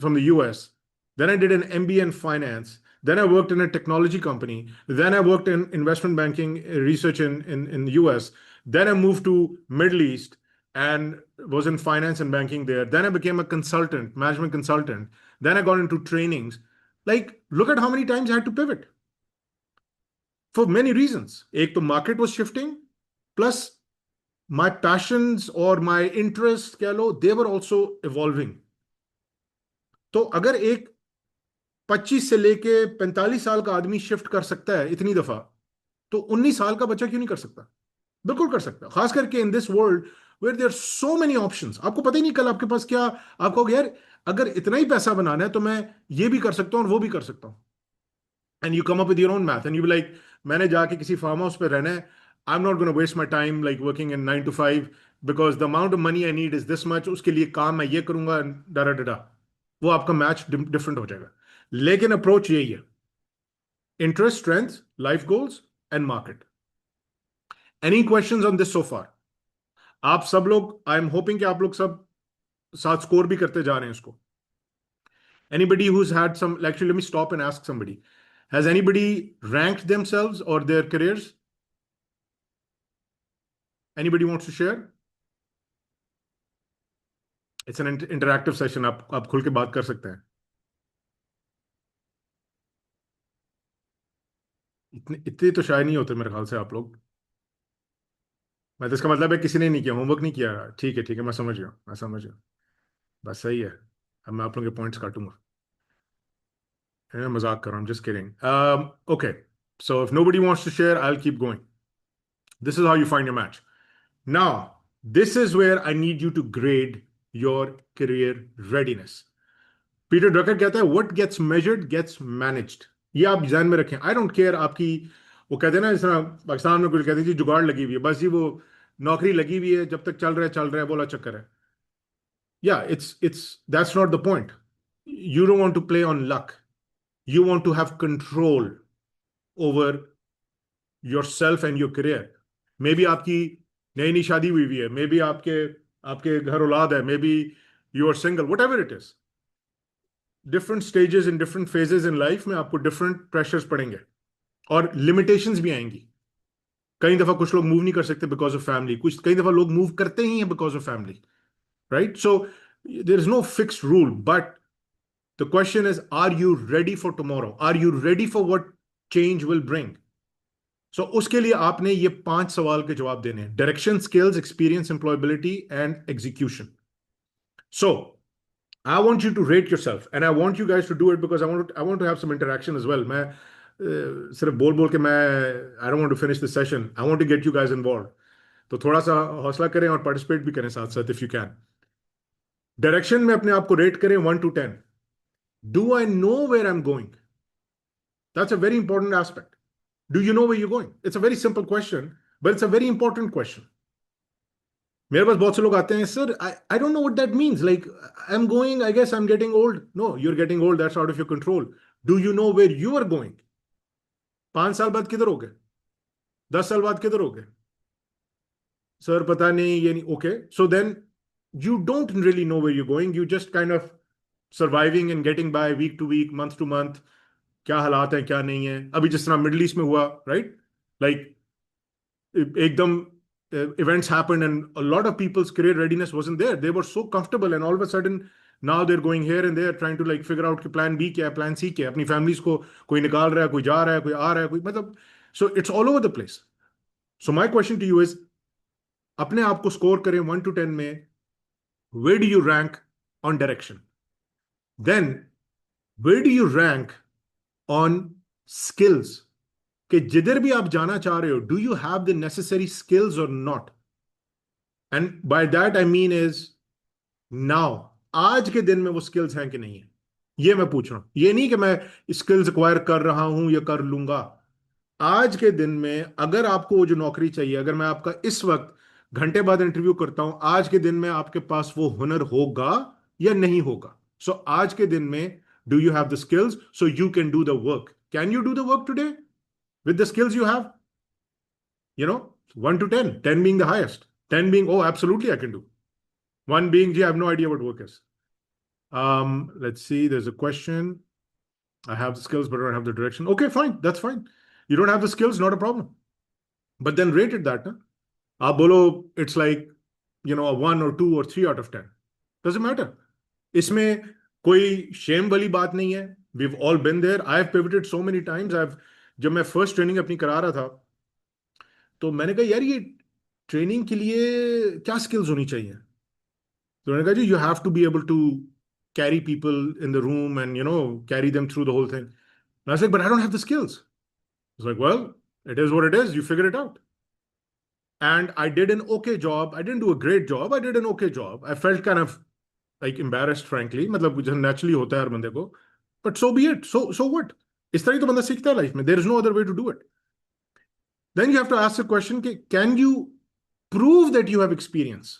from the US. Then I did an MBA in finance. Then I worked in a technology company. Then I worked in investment banking research in the US. Then I moved to Middle East and was in finance and banking there. Then I became a consultant, management consultant. Then I got into trainings. Like, look at how many times I had to pivot. For many reasons. एक तो market was shifting, plus my passions or my interests कह लो, they were also evolving. तो अगर एक 25 से लेके 45 साल का आदमी शिफ्ट कर सकता है इतनी दफा, तो 19 साल का बच्चा क्यों नहीं कर सकता? बिल्कुल कर सकता है, खास करके in this world where there so many options. आपको पता ही नहीं कल आपके पास क्या. आप कहोगे यार अगर इतना ही पैसा बनाना है तो मैं ये भी कर सकता हूँ और वो भी कर सकता हूँ. And you come up with your own math and you be like, मैंने जाके किसी फार्म हाउस पे रहना है, I am not gonna waste my time like working in 9 to 5 because the amount of money I need is this much, उसके लिए काम मैं ये करूंगा, डरा डरा. वो आपका मैच डिफरेंट हो जाएगा. लेकिन अप्रोच यही है, interest, strength, life goals and market. Any questions on this so far? आप सब लोग, आई एम होपिंग कि आप लोग सब साथ स्कोर भी करते जा रहे हैं इसको. Anybody who's had some, actually, let me stop and ask somebody. Has anybody ranked themselves or their careers? Anybody wants to share? It's an interactive session. आप खुल के बात कर सकते हैं. इतने तो शायद नहीं होते मेरे ख्याल से आप लोग. मैं तो इसका मतलब है किसी ने नहीं किया, होमवर्क नहीं किया. ठीक है, मैं समझ गया, मैं समझ गया. बस सही है. अब मैं आप लोगों के पॉइंट्स काटूंगा. मैं मजाक कर रहा हूँ, just kidding. Okay, so if nobody wants to share, I'll keep going. This is how you find your match. Now, this is where I need you to grade your career readiness. Peter Drucker कहता है what gets measured gets managed. ये आप ध्यान में रखें. I don't care आपकी, वो कहते हैं ना, जिस तरह पाकिस्तान में कुछ कहते हैं जी जुगाड़ लगी हुई है, बस जी वो नौकरी लगी हुई है, जब तक चल रहा है बोला चक्कर है. Yeah it's that's not the point. You don't want to play on luck. You want to have control over yourself and your career. Maybe आपकी नई नई शादी हुई है, मे बी आपके आपके घर औलाद है, maybe you are single, whatever it is. Different stages in different phases in life में आपको डिफरेंट प्रेशर्स पड़ेंगे और लिमिटेशंस भी आएंगी. कई दफा कुछ लोग मूव नहीं कर सकते बिकॉज ऑफ फैमिली, कुछ कई दफा लोग मूव करते ही हैं because of family, right? So there is no fixed rule, but the question is, are you ready for tomorrow? Are you ready for what change will bring? So उसके लिए आपने ये 5 सवाल के जवाब देने हैं: direction, skills, experience, employability and execution. So I want you to rate yourself, and I want you guys to do it because I want to have some interaction as well. मैं सिर्फ बोल बोल के मैं I don't want to finish this session. I want to get you guys involved. तो थोड़ा सा हौसला करें और पार्टिसिपेट भी करें साथ साथ if you can. डायरेक्शन में अपने आप को रेट करें 1 to 10. Do I know where I'm going? That's a very important aspect. Do you know where you're going? It's a very simple question, but it's a very important question. मेरे पास बहुत से लोग आते हैं, sir I don't know what that means, like I am going, I guess I am getting old. No, you are getting old, that's out of your control. Do you know where you are going? 5 साल बाद किधर हो गए? 10 साल बाद किधर हो गए? सर पता नहीं, ये नहीं. Okay, so then you don't really know where you're going. You just kind of surviving and getting by week to week, month to month. क्या हालात हैं, क्या नहीं है. अभी जिस तरह मिडिल ईस्ट में हुआ, राइट? लाइक एकदम events happened and a lot of people's career readiness wasn't there. They were so comfortable and all of a sudden now they're going here and there trying to like figure out कि plan B क्या है, plan C क्या है. अपनी families को कोई निकाल रहा है, कोई जा रहा है, कोई आ रहा है, कोई मतलब. So it's all over the place. So my question to you is, अपने आप को स्कोर करें 1 to 10 में, where do you rank on direction? Then where do you rank on skills? कि जिधर भी आप जाना चाह रहे हो, do you have the necessary skills और not? And by that I mean is, now आज के दिन में वो स्किल्स हैं कि नहीं है, ये मैं पूछ रहा हूं. ये नहीं कि मैं स्किल्स एक्वायर कर रहा हूं या कर लूंगा. आज के दिन में अगर आपको वो जो नौकरी चाहिए, अगर मैं आपका इस वक्त घंटे बाद इंटरव्यू करता हूं, आज के दिन में आपके पास वो हुनर होगा या नहीं होगा? सो आज के दिन में, do you have the skills so you can do the work? Can you do the work today with the skills you have? 1 to 10, 10 being the highest, 10 being, oh, absolutely I can do. 1 being, gee, I have no idea what work is. Let's see, there's a question. I have the skills, but I don't have the direction. Okay, fine, that's fine. You don't have the skills, not a problem. But then rate it that, na? Aap bolo, it's like, a 1 or 2 or 3 out of 10. Doesn't matter. इसमें कोई shame वाली बात नहीं है. We've all been there. I've pivoted so many times. जब मैं first training अपनी करा रहा था, तो मैंने कहा यार ये ट्रेनिंग के लिए क्या स्किल्स होनी चाहिए? तो उन्होंने कहा जी, you have to be able to carry people in the room and carry them through the whole thing. And I was like, but I don't have the skills. I was like, well, it is what it is. You figure it out. And I did an okay job. I didn't do a great job. I did an okay job. I felt kind of like embarrassed, frankly. मतलब जो naturally होता है हर बंदे को. But so be it. So what? इस तरह ही तो बंदा सीखता है लाइफ में. There is no other way to do it. Then you have to ask the question, can you prove that you have experience?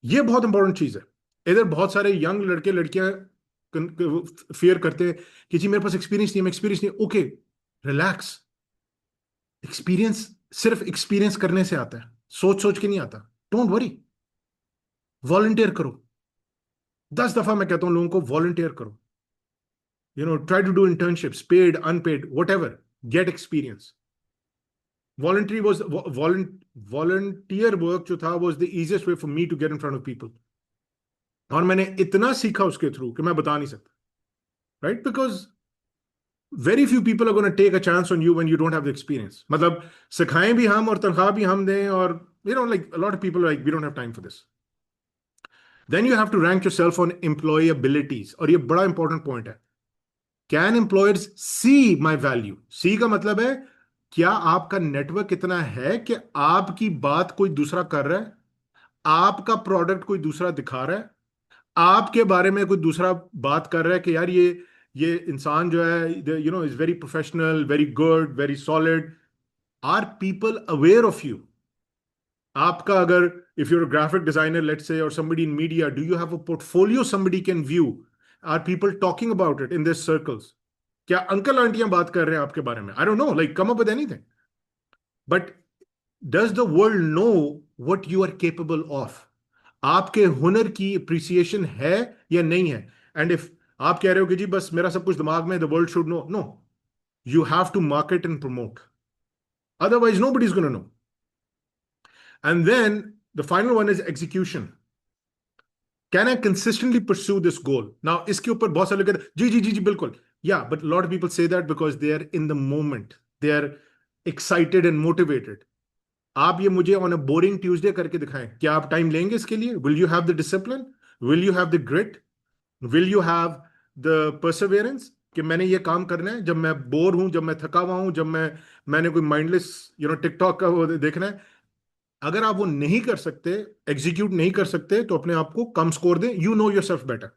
ये बहुत इंपॉर्टेंट चीज है. इधर बहुत सारे यंग लड़के लड़कियां फियर करते हैं कि जी मेरे पास एक्सपीरियंस नहीं है, एक्सपीरियंस नहीं. Okay, relax. एक्सपीरियंस सिर्फ एक्सपीरियंस करने से आता है, सोच सोच के नहीं आता. डोंट वरी, वॉलंटियर करो. 10 दफा मैं कहता हूं लोगों को, वॉलंटियर करो. Try to do internships, paid unpaid whatever. Get experience. Voluntary was volunteer work जो था was the easiest way for me to get in front of people. और मैंने इतना सीखा उसके थ्रू कि मैं बता नहीं सकता. Right? Because very few people are going to take a chance on you when you don't have the experience. मतलब सिखाएं भी हम और तनख्वाह भी हम दें, और like a lot of people are like, we don't have time for this. Then you have to rank yourself on employee abilities. और ये बड़ा important point है. Can employers see my value? See का मतलब है क्या आपका नेटवर्क इतना है कि आपकी बात कोई दूसरा कर रहा है, आपका प्रोडक्ट कोई दूसरा दिखा रहा है, आपके बारे में कोई दूसरा बात कर रहा है कि यार ये इंसान जो है is very professional, very good, very solid. Are people aware of you? आपका अगर if you're graphic designer let's say और somebody in media, do you have a portfolio somebody can view? Are people talking about it in their circles? क्या uncle आंटियां बात कर रहे हैं आपके बारे में? I don't know, like come up with anything. But does the world know what you are capable of? आपके हुनर की अप्रिसिएशन है या नहीं है? एंड इफ आप कह रहे हो कि जी बस मेरा सब कुछ दिमाग में, the world should know. No, you have to market and promote, otherwise nobody is gonna know. And then the final one is execution. Can I consistently pursue this goal? Now इसके ऊपर बहुत सारे लोग कहते हैं जी जी जी जी बिल्कुल. Yeah but lot of people say that because they are in the moment, they are excited and motivated. आप ये मुझे ऑन अ बोरिंग ट्यूसडे करके दिखाएं. क्या आप टाइम लेंगे इसके लिए? Will you have the discipline? Will you have the grit? Will you have the perseverance कि मैंने ये काम करना है जब मैं बोर हूं, जब मैं थका हुआ हूं, जब मैंने कोई माइंडलेस टिकटॉक का वो देखना है? अगर आप वो नहीं कर सकते, एग्जीक्यूट नहीं कर सकते, तो अपने आप को कम स्कोर दें. You know your self better.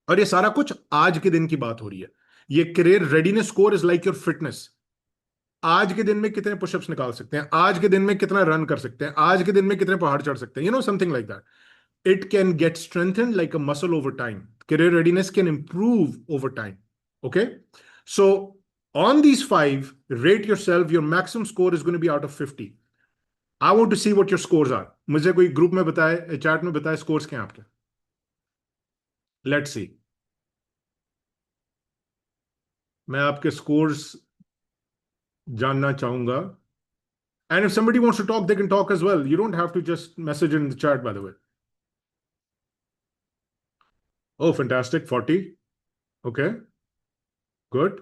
और ये सारा कुछ आज के दिन की बात हो रही है. ये career readiness score is like your fitness. आज के दिन में कितने पुशअप्स निकाल सकते हैं, आज के दिन में कितना रन कर सकते हैं, आज के दिन में कितने पहाड़ चढ़ सकते हैं, something like that. It can get strengthened like a muscle over time. Career readiness can improve over time. Okay? So, on these 5, rate yourself. Your maximum score is going to be out of 50. I want to see what your scores are. मुझे कोई group में बताए, chat में बताए scores क्या हैं आपके. Let's see. मैं आपके स्कोर्स जानना चाहूंगा. And if somebody wants to talk, they can talk as well. You don't have to just message in the chat, by the way. Oh, fantastic. 40. Okay. Good.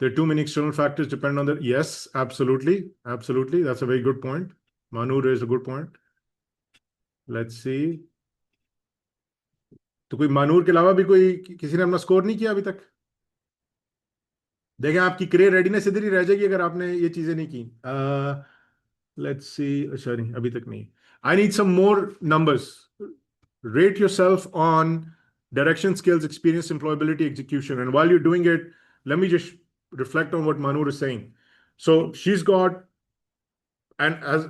There are too many external factors depend on the. Yes, absolutely. Absolutely. That's a very good point. Manu raised a good point. Let's see. तो कोई मानूर के अलावा भी कोई किसी ने अपना score नहीं किया अभी तक? देखें, आपकी करियर रेडीनेस इधर ही रह जाएगी अगर आपने ये चीजें नहीं की. Let's see. अच्छा नहीं, अभी तक नहीं. I need some more numbers. Rate yourself on direction, skills, experience, employability, execution. And while you're doing it, let me just reflect on what Manur is saying. So she's got, and as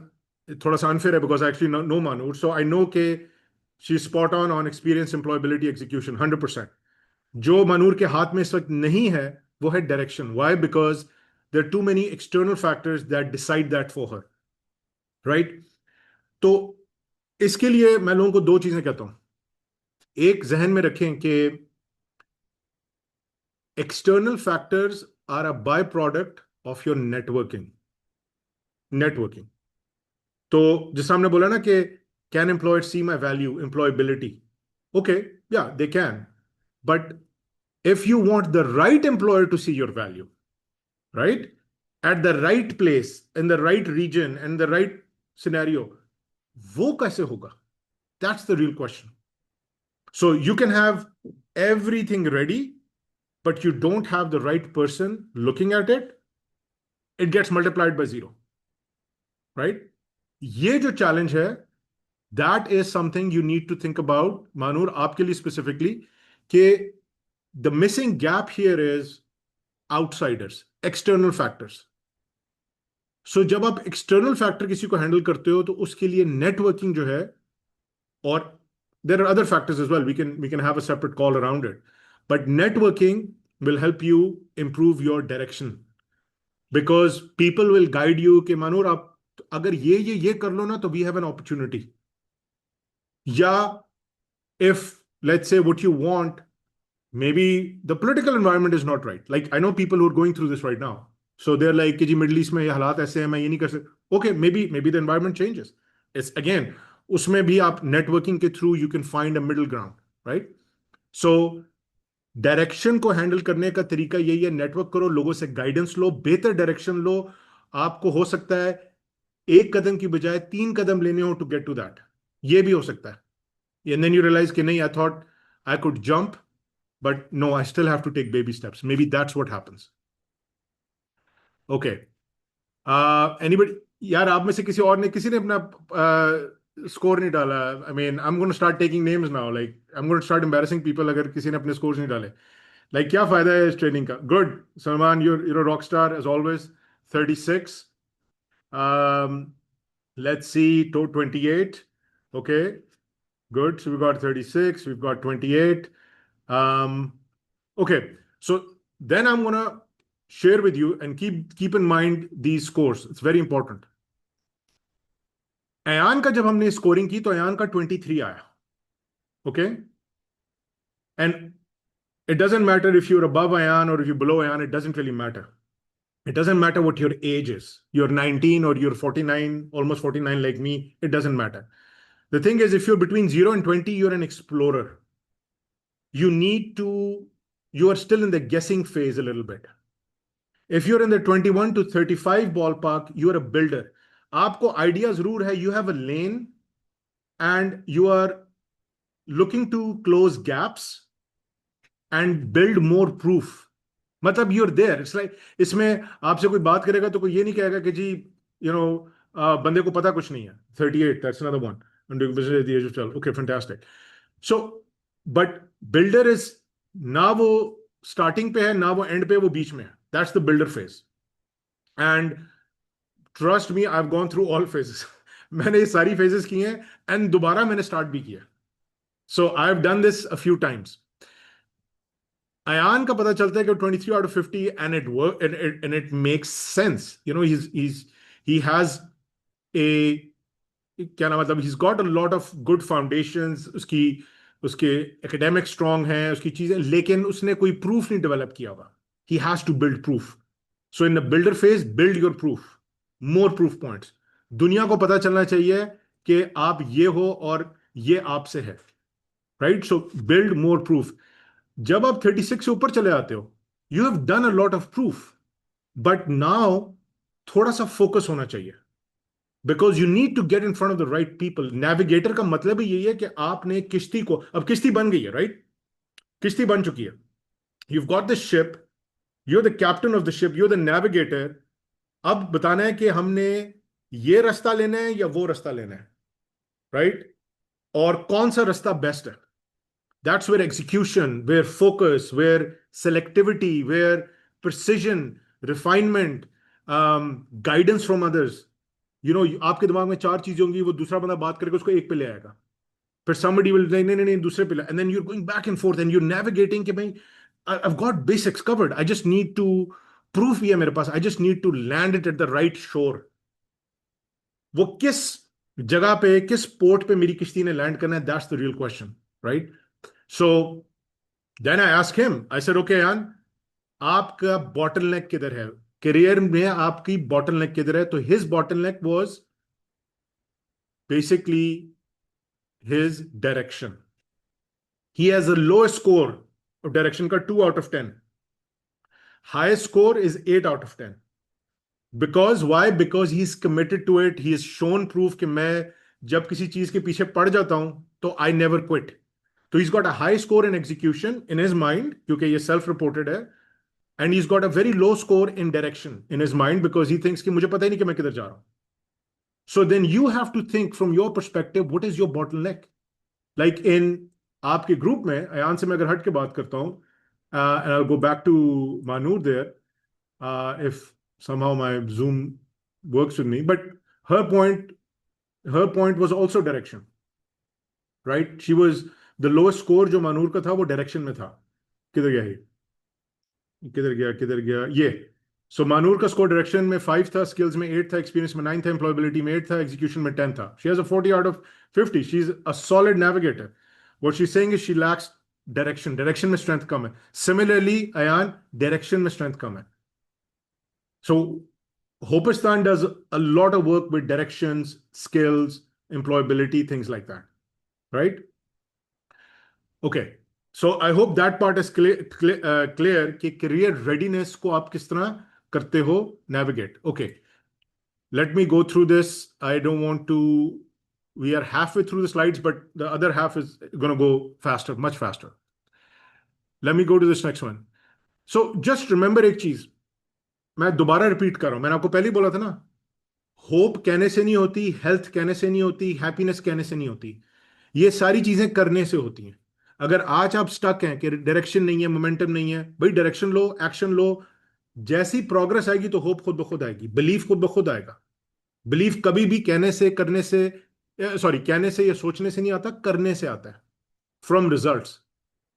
thoda sa unfair hai because I actually know Manur, so I know ke she's spot on experience, employability, execution, 100%. जो Manur के हाथ में इस वक्त नहीं है वो है direction. Why? Because there are too many external factors that decide that for her. Right? तो इसके लिए मैं लोगों को 2 चीजें कहता हूं. एक जहन में रखें कि external factors are a byproduct of your networking. तो जिस हमने बोला ना कि can employers see my value, employability. Okay, yeah they can, but if you want the right employer to see your value, right, at the right place, in the right region, and the right scenario, वो कैसे होगा? That's the real question. So you can have everything ready, but you don't have the right person looking at it, it gets multiplied by 0. Right? ये जो challenge है, that is something you need to think about, Manur, आपके लिए specifically, कि the missing gap here is outsiders, external factors. So जब आप external factor किसी को handle करते हो तो उसके लिए networking जो है, और there are other factors as well, we can have a separate call around it, but networking will help you improve your direction because people will guide you कि मनोर आप अगर ये कर लो ना तो we have an opportunity. Yeah, if let's say what you want, maybe the political environment is not right. Like I know people who are going through this right now. So they're like कि जी middle east में ये हालात ऐसे हैं, मैं ये नहीं कर सकता. Okay, maybe the environment changes. It's again उसमें भी आप networking के through you can find a middle ground, right? So direction को हैंडल करने का तरीका यही है, नेटवर्क करो, लोगों से गाइडेंस लो, बेहतर डायरेक्शन लो. आपको हो सकता है एक कदम की बजाय 3 कदम लेने हो टू गेट टू दैट, ये भी हो सकता है. एंड देन यू रियलाइज कि नहीं, I thought I could jump, but no, I still have to take baby steps. Maybe that's what happens. Okay, anybody? यार आप में से किसी ने अपना स्कोर नहीं डाला. I mean I am gonna start taking names now, like I am gonna start embarrassing people अगर किसी ने अपने स्कोर्स नहीं डाले. लाइक क्या फायदा है इस ट्रेनिंग का? Good Salman, you're a rock star as always. 36. Let's see, 28. Okay, good. So we've got 36, we've got 28. Okay, so then I'm gonna share with you and keep in mind these scores. It's very important. Ayan का जब हमने scoring की तो अयान का 23 आया. Okay, and it doesn't matter if you're above Ayan or if you're below Ayan, it doesn't really matter. It doesn't matter what your age is. You're 19 or you're 49, almost 49 like me. It doesn't matter. The thing is, if you're between 0 and 20, you're an explorer. You are still in the guessing phase a little bit. If you're in the 21 to 35 ballpark, you're a builder. आपको idea जरूर है, you have a lane and you are looking to close gaps and build more proof. मतलब you're there. It's like इसमें आपसे कोई बात करेगा तो कोई ये नहीं कहेगा कि जी बंदे को पता कुछ नहीं है. 38, that's another one. I'm doing business at the age of 12. Okay, fantastic. So, but builder is ना वो starting पे है ना वो end पे, वो बीच में है. That's the builder phase. And trust me, I've gone through all phases. मैंने ये सारी phases की हैं and दोबारा मैंने start भी किया. So I've done this a few times. Ayan का पता चलता है कि 23 out of 50 and it work and it makes sense. He has a क्या नाम, मतलब he's got a lot of good foundations. उसके academic strong हैं, उसकी चीजें, लेकिन उसने कोई proof नहीं develop किया हुआ. He has to build proof. So in the builder phase, build your proof, more proof points. दुनिया को पता चलना चाहिए कि आप ये हो और ये आपसे है, right? So build more proof. जब आप 36 से ऊपर चले आते हो, you have done a lot of proof, but now थोड़ा सा फोकस होना चाहिए, because you need to get in front of the right people. Navigator का मतलब ही यही है कि आपने किश्ती को, अब किश्ती बन गई है, राइट? किश्ती बन चुकी है, you got the ship, you are the captain of the ship, you are the navigator. अब बताना है कि हमने ये रास्ता लेना है या वो रास्ता लेना है, राइट? और कौन सा रास्ता बेस्ट है. That's where execution, where focus, where selectivity, where precision, refinement, guidance from others. आपके दिमाग में 4 चीजें होंगी, वो दूसरा बंदा बात करके उसको एक पे ले आएगा. फिर somebody will नहीं दूसरे पे ले, and then you're going back and forth and you're navigating कि भाई I've got basics covered. I just need to proof भी है मेरे पास. I just need to land it at the right shore. वो किस जगह पे, किस पोर्ट पे मेरी किश्ती ने लैंड करना है, that's the real question, right? So then I asked him, I said, okay, Jan, आपका bottleneck किधर है? करियर में आपकी bottleneck किधर है? तो his bottleneck was basically his direction. He has a lowest score of direction का 2 out of 10. Highest score is 8 out of 10. Because why, because he is committed to it, he is shown proof कि मैं जब किसी चीज के पीछे पड़ जाता हूं तो आई नेवर क्विट. तो he's got a high score in execution in his mind क्योंकि ये self reported है. And he's got a very low score in direction in his mind because he thinks कि मुझे पता ही नहीं कि मैं किधर जा रहा हूं. So then you have to think from your perspective, what is your bottleneck? Like in आपके ग्रुप में अयान से मैं अगर हट के बात करता हूं, and I'll go back to Manur there, if somehow my Zoom works with me, but her point her point was also direction, right? She was the lowest score जो मानूर का था वो डायरेक्शन में था. किधर गया ये, किधर गया ये. सो मानूर का स्कोर डायरेक्शन में 5 था, स्किल्स में 8 था, एक्सपीरियंस में 9 था, एम्प्लॉयबिलिटी में 8 था, एग्जीक्यूशन में 10 था. She has a 40 out of 50. She is a solid navigator. What she saying is she lakhs direction. Direction में स्ट्रेंथ कम है. सिमिलरली अयान, डायरेक्शन में स्ट्रेंथ कम है. सो Hopestan does a lot of work with directions, skills, employability, things like that, right? Okay. So I hope that part is clear कि career readiness को आप किस तरह करते हो navigate. Okay. Let me go through this. I don't want to. We are halfway through the slides, but the other half is going to go faster, much faster. Let me go to this next one. So just remember एक चीज, मैं दोबारा repeat कर रहा हूं, मैंने आपको पहले ही बोला था ना, होप कहने से नहीं होती, हेल्थ कहने से नहीं होती, हैप्पीनेस कहने से नहीं होती. ये सारी चीजें करने से होती हैं. अगर आज आप स्टक हैं कि डायरेक्शन नहीं है, मोमेंटम नहीं है, भाई डायरेक्शन लो, एक्शन लो. जैसी प्रोग्रेस आएगी तो होप खुद ब खुद आएगी, बिलीफ खुद ब खुद आएगा. बिलीफ कभी भी कहने से, करने से, सॉरी, कहने से या सोचने से नहीं आता, करने से आता है. From results.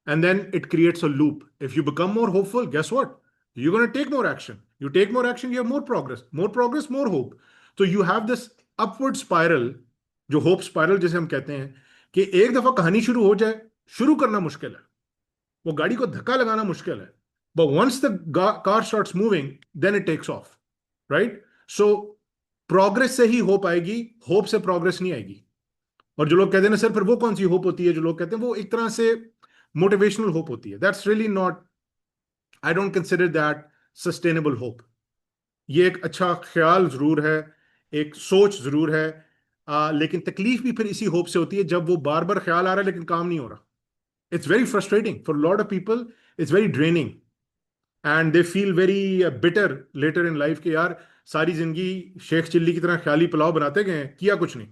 And then it creates a loop. If you become more hopeful, guess what? You're going to take more action. You take more action, you have more progress. More progress, more hope. So you have this upward spiral, जो hope spiral जिसे हम कहते हैं, कि एक दफा कहानी शुरू हो जाए, शुरू करना मुश्किल है, वो गाड़ी को धक्का लगाना मुश्किल है. But once the car starts moving, then it takes off, right? So progress से ही hope आएगी, hope से progress नहीं आएगी. और जो लोग कहते हैं ना सर फिर वो कौन सी होप होती है, जो लोग कहते हैं वो एक तरह से मोटिवेशनल होप होती है. That's really not, I don't consider that sustainable hope. ये एक अच्छा ख्याल जरूर है, एक सोच जरूर है, लेकिन तकलीफ भी फिर इसी होप से होती है जब वो बार बार ख्याल आ रहा है लेकिन काम नहीं हो रहा. It's very frustrating for lot of people. It's very draining and they feel very bitter later in life कि यार सारी जिंदगी शेख चिल्ली की तरह ख्याली पुलाव बनाते गए, किया कुछ नहीं,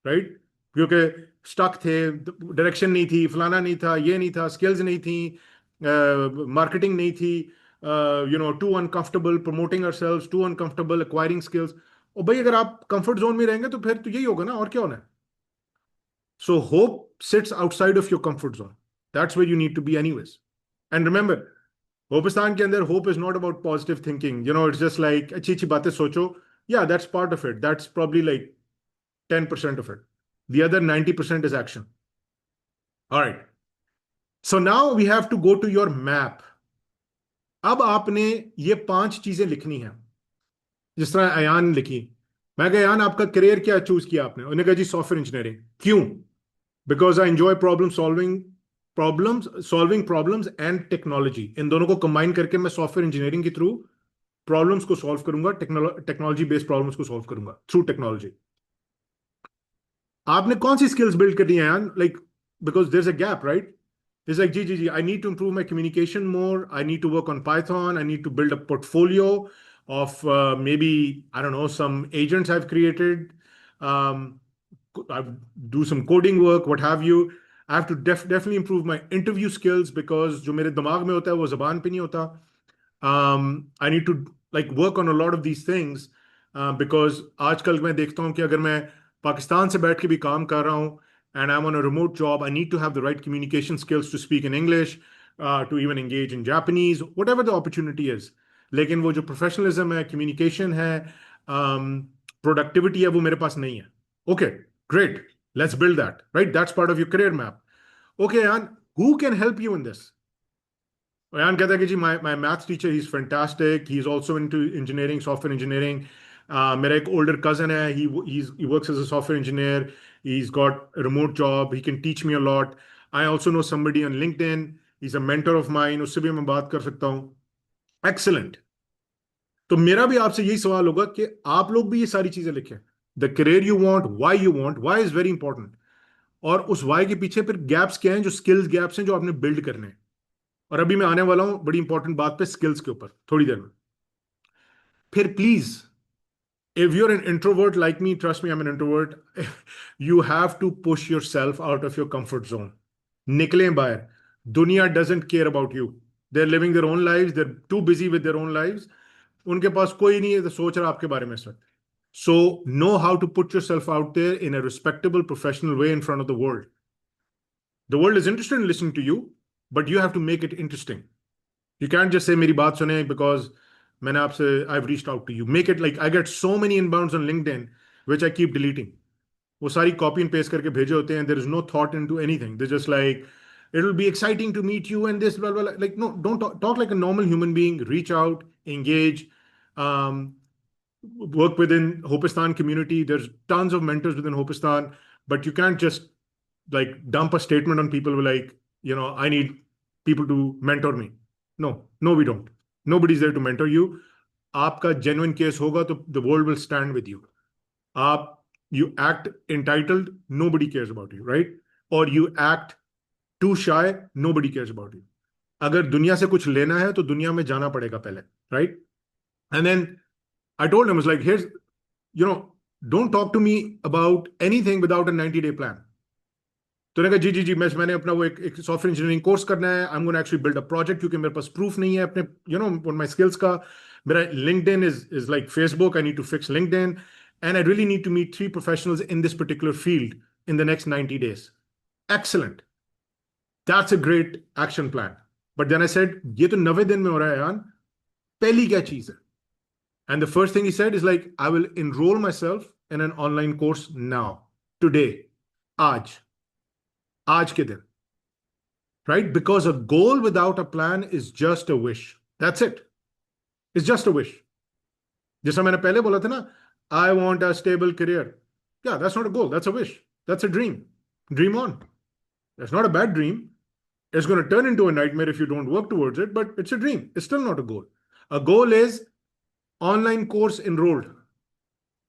राइट? क्योंकि स्टक थे, डायरेक्शन नहीं थी, फलाना नहीं था, ये नहीं था, स्किल्स नहीं थी, मार्केटिंग नहीं थी, too uncomfortable promoting ourselves, too uncomfortable acquiring skills. और भाई अगर आप कंफर्ट जोन में रहेंगे तो फिर तो यही होगा ना, और क्या होना है. So hope sits outside of your comfort zone. That's where you need to be anyways. And remember, Hopistan के अंदर hope is not about positive thinking. It's just like अच्छी अच्छी बातें सोचो. Yeah that's part of it. That's probably like 10% of it. The other 90% is action. All right. So now we have to go to your map. अब आपने ये 5 चीजें लिखनी है, जिस तरह अयान लिखी. मैं कहा अयान आपका करियर क्या चूज किया आपने? उन्होंने कहा जी सॉफ्टवेयर इंजीनियरिंग. क्यों? Because I enjoy solving problems and technology. इन दोनों को कंबाइन करके मैं सॉफ्टवेयर इंजीनियरिंग के थ्रू प्रॉब्लम्स को सॉल्व करूंगा, टेक्नोलॉजी बेस्ड प्रॉब्लम्स को सॉल्व करूंगा थ्रू टेक्नोलॉजी. आपने कौन सी स्किल्स बिल्ड करनी है यार? Like because there is a gap, right? It's like जी I need to improve my communication more, I need to work on Python, I need to build a portfolio of maybe, I don't know, some agents I've created, um, I do some coding work, what have you. I have to definitely improve my interview skills because जो मेरे दिमाग में होता है वो जबान पे नहीं होता. I need to like work on a lot of these things because आजकल मैं देखता हूँ कि अगर मैं पाकिस्तान से बैठ के भी काम कर रहा हूँ and I'm on a remote job, I need to have the right communication skills to speak in English, to even engage in Japanese, whatever the opportunity is. लेकिन वो जो professionalism है, communication है, productivity है, वो मेरे पास नहीं है. Okay, great. Let's build that, right? That's part of your career map. Okay, Ayan, who can help you in this? Ayan कहता है कि जी my math teacher, he's fantastic. He's also into engineering, software engineering. मेरा एक older cousin है, he works as a software engineer. He's got a remote job. He can teach me a lot. I also know somebody on LinkedIn. He's a mentor of mine. उससे भी मैं बात कर सकता हूँ. Excellent. तो मेरा भी आपसे यही सवाल होगा कि आप लोग भी ये सारी चीजें लिखें। The career you want, why you want, why is very important. और उस व्हाई के पीछे फिर गैप्स क्या हैं, जो स्किल्स गैप्स हैं जो आपने बिल्ड करने हैं। और अभी मैं आने वाला हूं बड़ी इंपॉर्टेंट बात पे, स्किल्स के ऊपर, थोड़ी देर में। फिर please, if you're an introvert like me, trust me, I'm an introvert, you have to push yourself out of your comfort zone. निकलें बाहर। दुनिया doesn't care about you. They're living their own lives. They're too busy with their own lives. उनके पास कोई नहीं है तो सोच रहा आपके बारे में इस वक्त। So know how to put yourself out there in a respectable, professional way in front of the world. The world is interested in listening to you, but you have to make it interesting. You can't just say मेरी बात सुने because मैंने आपसे I've reached out to you. Make it like I get so many inbounds on LinkedIn which I keep deleting. वो सारी copy and paste करके भेजे होते हैं. There is no thought into anything. They're just like, it'll be exciting to meet you and this blah blah. Like no, don't talk like a normal human being. Reach out, engage, um, work within Hopistan community. There's tons of mentors within Hopistan, but you can't just like dump a statement on people like, I need people to mentor me. No, we don't. Nobody's there to mentor you. आपका genuine case होगा तो the world will stand with you. You act entitled, nobody cares about you, right? Or you act too shy, nobody cares about you. अगर दुनिया से कुछ लेना है तो दुनिया में जाना पड़ेगा पहले, right? And then I told him, I was like, don't talk to me about anything without a 90-day plan. तो उन्होंने कहा जी मैंने अपना वो एक सॉफ्टवेयर इंजीनियरिंग कोर्स करना है। I am gonna actually build a project, क्योंकि मेरे पास प्रूफ नहीं है अपने ऑन माय स्किल्स का। मेरा LinkedIn is like Facebook, I need to fix LinkedIn and I really need to meet 3 professionals in this particular field in the next 90 days. Excellent. That's a great action plan. But then I said, ये तो 90 दिन में हो रहा है यार, पहली क्या चीज है? And the first thing he said is like, I will enroll myself in an online course now, today, आज के दिन, right? Because a goal without a plan is just a wish. That's it. It's just a wish. जैसा मैंने पहले बोला था ना, I want a stable career. Yeah, that's not a goal. That's a wish. That's a dream. Dream on. That's not a bad dream. It's going to turn into a nightmare if you don't work towards it, but it's a dream. It's still not a goal. A goal is online course enrolled.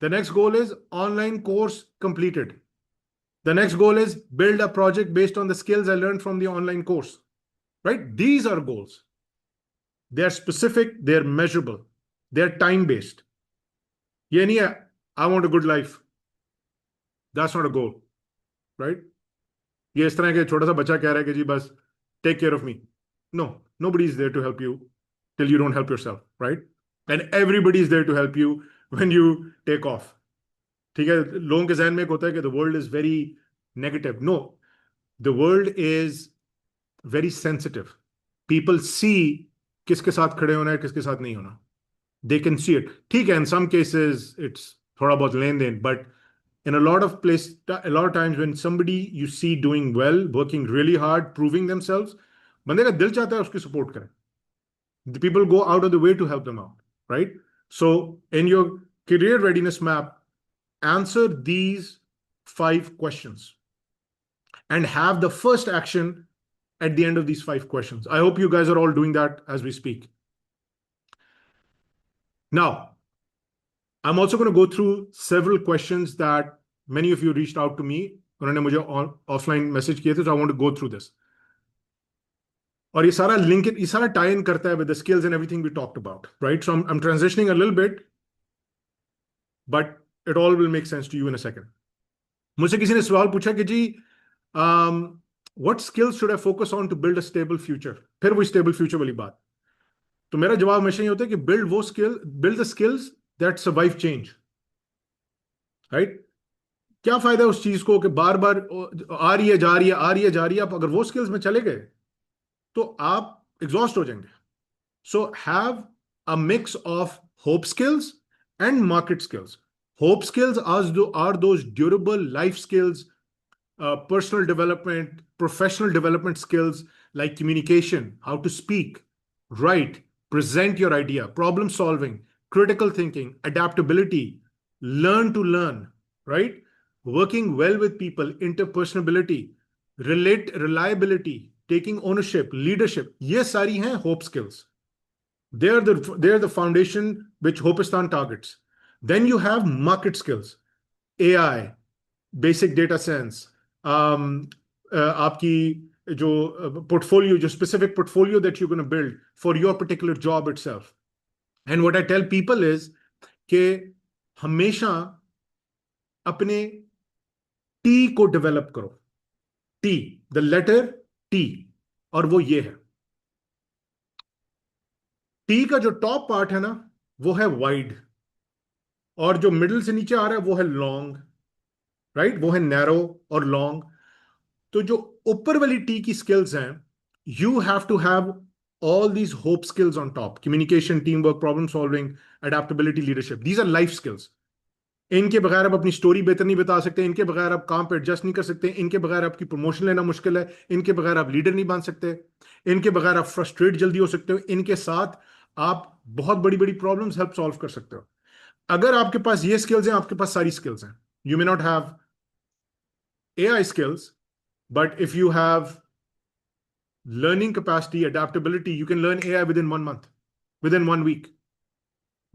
The next goal is online course completed. The next goal is build a project based on the skills I learned from the online course, right? These are goals. They're specific, they're measurable, they're time-based. ये नहीं है, I want a good life. That's not a goal, right? ये इस तरह के छोटा सा बच्चा कह रहा है कि जी बस take care of me. No, nobody is there to help you till you don't help yourself, right? And everybody is there to help you when you take off. ठीक है, लोगों के ज़हन में एक होता है कि the world is very negative. No, the world is very sensitive. People see किसके साथ खड़े होना है, किसके साथ नहीं होना. They can see it. ठीक है, in some cases it's थोड़ा बहुत लेन then, but in a lot of times when somebody you see doing well, working really hard, proving themselves, बंदे का दिल चाहता है उसकी support करें. The people go out of the way to help them out, right? So in your career readiness map, answer these 5 questions and have the first action at the end of these 5 questions. I hope you guys are all doing that as we speak. Now, I'm also going to go through several questions that many of you reached out to me. उन्होंने मुझे offline message किए थे, so I want to go through this. और ये सारा link, ये सारा tie in करता है with the skills and everything we talked about, right? So I'm transitioning a little bit, but it all will make sense to you in a second. मुझसे किसी ने सवाल पूछा कि जी what skills should I focus on to build a stable future? फिर वो stable future वाली बात. तो मेरा जवाब हमेशा ये होता है कि build the skills that survive change, right? क्या फायदा है उस चीज को कि बार बार आ रही है जा रही है, आ रही है जा रही है, आप अगर वो स्किल्स में चले गए तो आप एग्जॉस्ट हो जाएंगे. So have a mix of hope skills and market skills. Hope skills are those durable life skills, personal development, professional development skills like communication, how to speak, write, present your idea, problem solving, critical thinking, adaptability, learn to learn, right? Working well with people, interpersonality, reliability, taking ownership, leadership. ये सारी हैं hope skills. They are the foundation which Hopistan targets. Then you have market skills, AI, basic data sense, आपकी जो portfolio, जो specific portfolio that you're going to build for your particular job itself. And what I tell people is कि हमेशा अपने T को develop करो. T, the letter T, और वो ये है. टी का जो टॉप पार्ट है ना, वो है वाइड, और जो मिडिल से नीचे आ रहा है वो है लॉन्ग, राइट? वो है नैरो और लॉन्ग. तो जो ऊपर वाली टी की स्किल्स हैं, you have to have all these hope skills on top: communication, teamwork, problem solving, adaptability, leadership. These are life skills. इनके बगैर आप अपनी स्टोरी बेहतर नहीं बता सकते, इनके बगैर आप काम पे एडजस्ट नहीं कर सकते, इनके बगैर आपकी प्रमोशन लेना मुश्किल है, इनके बगैर आप लीडर नहीं बन सकते, इनके बगैर आप फ्रस्ट्रेट जल्दी हो सकते हो, इनके साथ आप बहुत बड़ी बड़ी प्रॉब्लम्स हेल्प सॉल्व कर सकते हो. अगर आपके पास ये स्किल्स हैं, आपके पास सारी स्किल्स हैं. You may not have AI skills, but if you have learning capacity, adaptability, you can learn AI within 1 month, within 1 week.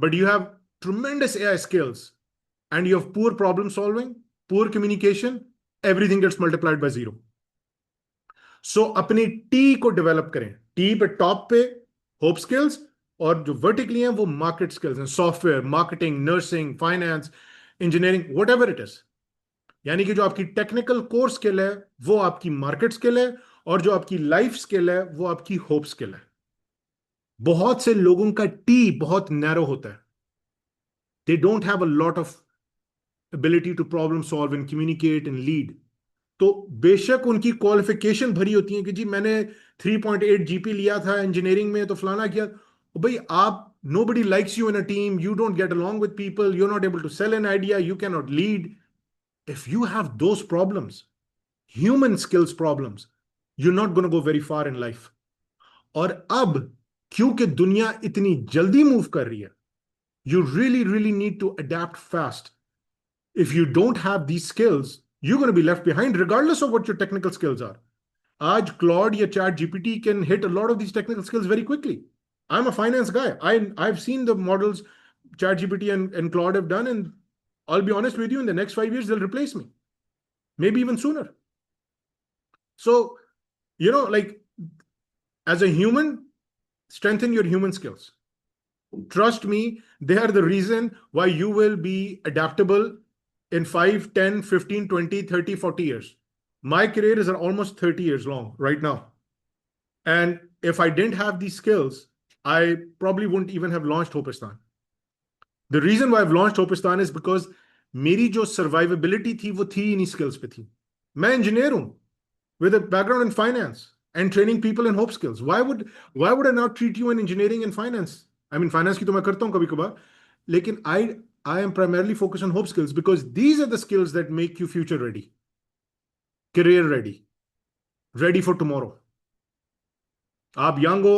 But you have tremendous AI skills and you have poor problem solving, poor communication, everything gets multiplied by 0. So अपनी T को develop करें. T पे top पे hope skills, और जो vertically हैं वो market skills हैं, software, marketing, nursing, finance, engineering, whatever it is. यानी कि जो आपकी टेक्निकल कोर स्किल है वो आपकी मार्केट स्किल है, और जो आपकी लाइफ स्किल है वो आपकी होप स्किल है. बहुत से लोगों का टी बहुत नैरो होता है. They don't have a lot of ability to problem solve and communicate and lead. तो बेशक उनकी क्वालिफिकेशन भरी होती है कि जी मैंने 3.8 जीपी लिया था इंजीनियरिंग में तो फलाना किया. भाई आप, nobody likes you in a team, you don't get along with people, you're not able to sell an idea, you cannot lead. If you have those problems, human skills problems, you're not going to go very far in life. और अब क्योंकि दुनिया इतनी जल्दी move कर रही है, you really need to adapt fast. If you don't have these skills, you're going to be left behind regardless of what your technical skills are. आज Claude या Chat GPT can hit a lot of these technical skills very quickly. I'm a finance guy. I've seen the models Chat GPT and Claude have done, and I'll be honest with you, in the next 5 years, they'll replace me. Maybe even sooner. So, like, as a human, strengthen your human skills. Trust me, they are the reason why you will be adaptable in 5, 10, 15, 20, 30, 40 years. My career is almost 30 years long right now. And if I didn't have these skills, I probably wouldn't even have launched Hopistan. The reason why I've launched Hopistan is because मेरी जो survivability थी वो थी इन्हीं skills पे थी. मैं engineer हूं with a background in finance and training people in hope skills. Why would I not treat you in engineering and finance? I mean, finance की तो मैं करता हूं कभी कभार, लेकिन I am primarily focused on hope skills because these are the skills that make you future ready, career ready, ready for tomorrow. आप young हो,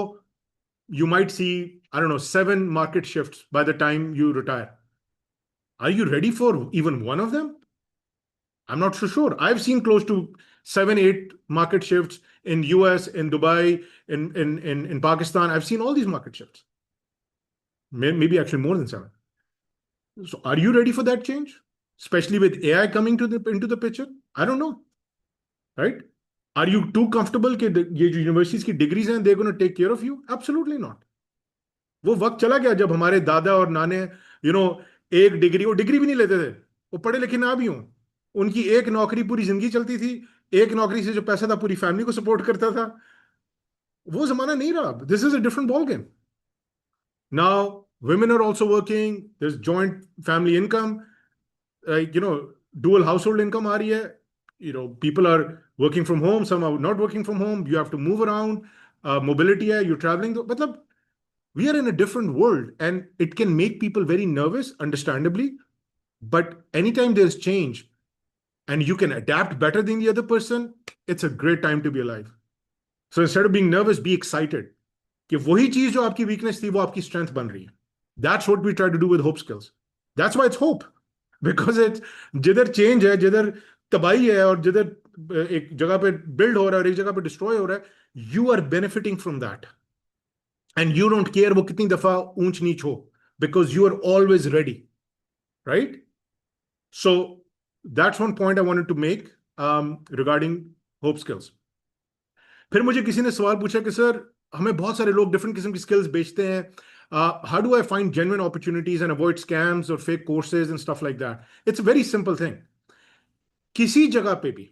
you might see, I don't know, 7 market shifts by the time you retire. Are you ready for even one of them? I'm not so sure. I've seen close to 7, 8 market shifts in US, in Dubai, in Pakistan. I've seen all these market shifts. Maybe actually more than 7. So are you ready for that change? Especially with AI coming into the picture? I don't know. Right? Are you too comfortable कि ये जो universities की degrees हैं, they're going to take care of you? Absolutely not. वो वक्त चला गया जब हमारे दादा और नाने, एक डिग्री, वो डिग्री भी नहीं लेते थे, वो पढ़े लिखे ना भी हों, उनकी एक नौकरी पूरी जिंदगी चलती थी, एक नौकरी से जो पैसा था पूरी फैमिली को सपोर्ट करता था. वो जमाना नहीं रहा. This is a different ball game. Now women are also working, there's joint family income, dual household income aa rahi hai. People are working from home, some are not working from home, you have to move around, mobility hai, you're traveling. Matlab, we are in a different world, and it can make people very nervous, understandably. But anytime there's change and you can adapt better than the other person, it's a great time to be alive. So instead of being nervous, be excited कि वही चीज जो आपकी weakness थी वो आपकी strength बन रही है. That's what we try to do with hope skills. That's why it's hope. Because it's जिधर चेंज है, जिधर तबाही है, और जिधर एक जगह पे बिल्ड हो रहा है और एक जगह पे डिस्ट्रॉय हो रहा है, you are benefiting from that. And you don't care वो कितनी दफा ऊंच नीच हो, because you are always ready, right? So that's one point I wanted to make regarding hope skills. फिर मुझे किसी ने सवाल पूछा कि सर, हमें बहुत सारे लोग डिफरेंट किस्म की स्किल्स बेचते हैं, how do I find genuine opportunities and avoid scams और fake courses and stuff like that? It's a very simple thing. किसी जगह पे भी,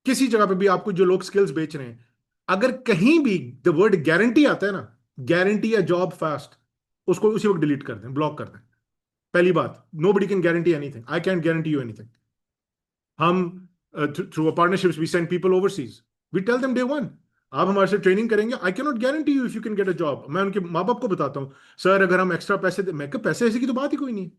किसी जगह पे भी आपको जो लोग स्किल्स बेच रहे हैं, अगर कहीं भी द वर्ड गारंटी आता है ना, गारंटी या जॉब फास्ट, उसको उसी वक्त डिलीट कर दें, ब्लॉक कर दें. पहली बात, nobody can guarantee anything. I can guarantee you anything. हम through partnerships we send people overseas. We tell them day one, आप हमारे से ट्रेनिंग करेंगे, I can not guarantee you if you can get a job. मैं उनके माँ बाप को बताता हूँ, सर अगर हम एक्स्ट्रा पैसे दे, मैं पैसे ऐसे की तो बात ही कोई नहीं,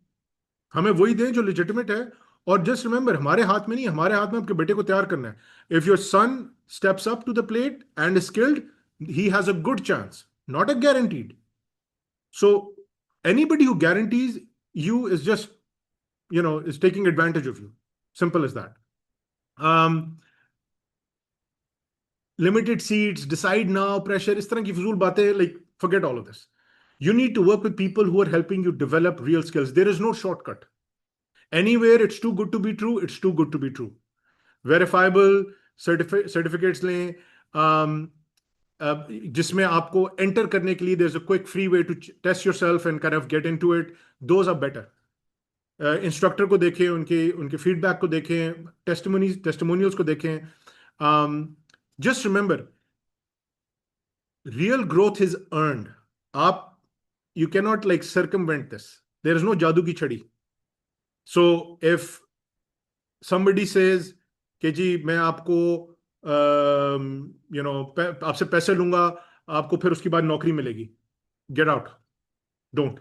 हमें वही दें जो लेजिटिमेट है. और जस्ट रिमेंबर, हमारे हाथ में नहीं, हमारे हाथ में आपके बेटे को तैयार करना है. If your son steps up to the plate and skilled, he has a good chance, not a guaranteed. So anybody who guarantees you is just, is taking advantage of you. Simple as that. Limited seats, decide now, pressure, इस तरह की फजूल बातें, like forget all of this. You need to work with people who are helping you develop real skills. There is no shortcut. Anywhere it's too good to be true, it's too good to be true. Verifiable certificates लें, जिसमें आपको enter करने के लिए there's a quick free way to test yourself and kind of get into it. Those are better. Instructor को देखें, उनके उनके फीडबैक को देखें, टेस्टिमोनियल्स को देखें. Just remember, real growth is earned. आप, you can not like circumvent this. There is no जादू की छड़ी. सो इफ somebody says कि जी मैं आपको आपसे पैसे लूंगा, आपको फिर उसके बाद नौकरी मिलेगी, गेट आउट. डोंट.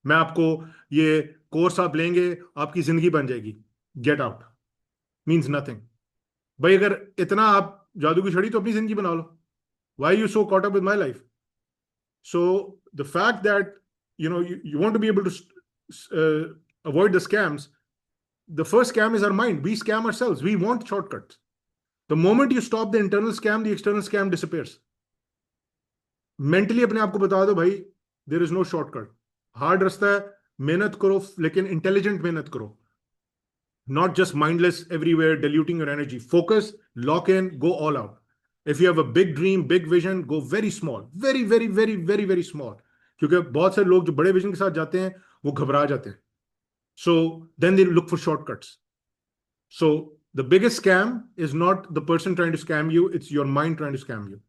मैं आपको ये कोर्स आप लेंगे, आपकी जिंदगी बन जाएगी, गेट आउट. Means nothing. भाई अगर इतना आप जादू की छड़ी, तो अपनी जिंदगी बना लो. Why you so caught up with my life? So the fact that you want to be able to avoid the scams. The first scam is our mind. We scam ourselves. We want shortcuts. The moment you stop the internal scam, the external scam disappears. Mentally अपने आप को बता दो भाई, there is no shortcut. Hard रास्ता है, मेहनत करो, लेकिन इंटेलिजेंट मेहनत करो. Not just mindless everywhere, diluting your energy. Focus, lock in, go all out. If you have a big dream, big vision, go very small. Very, very, very, very, very small. क्योंकि बहुत सारे लोग जो बड़े vision के साथ जाते हैं, वो घबरा जाते हैं. So then they look for shortcuts. So the biggest scam is not the person trying to scam you, it's your mind trying to scam you.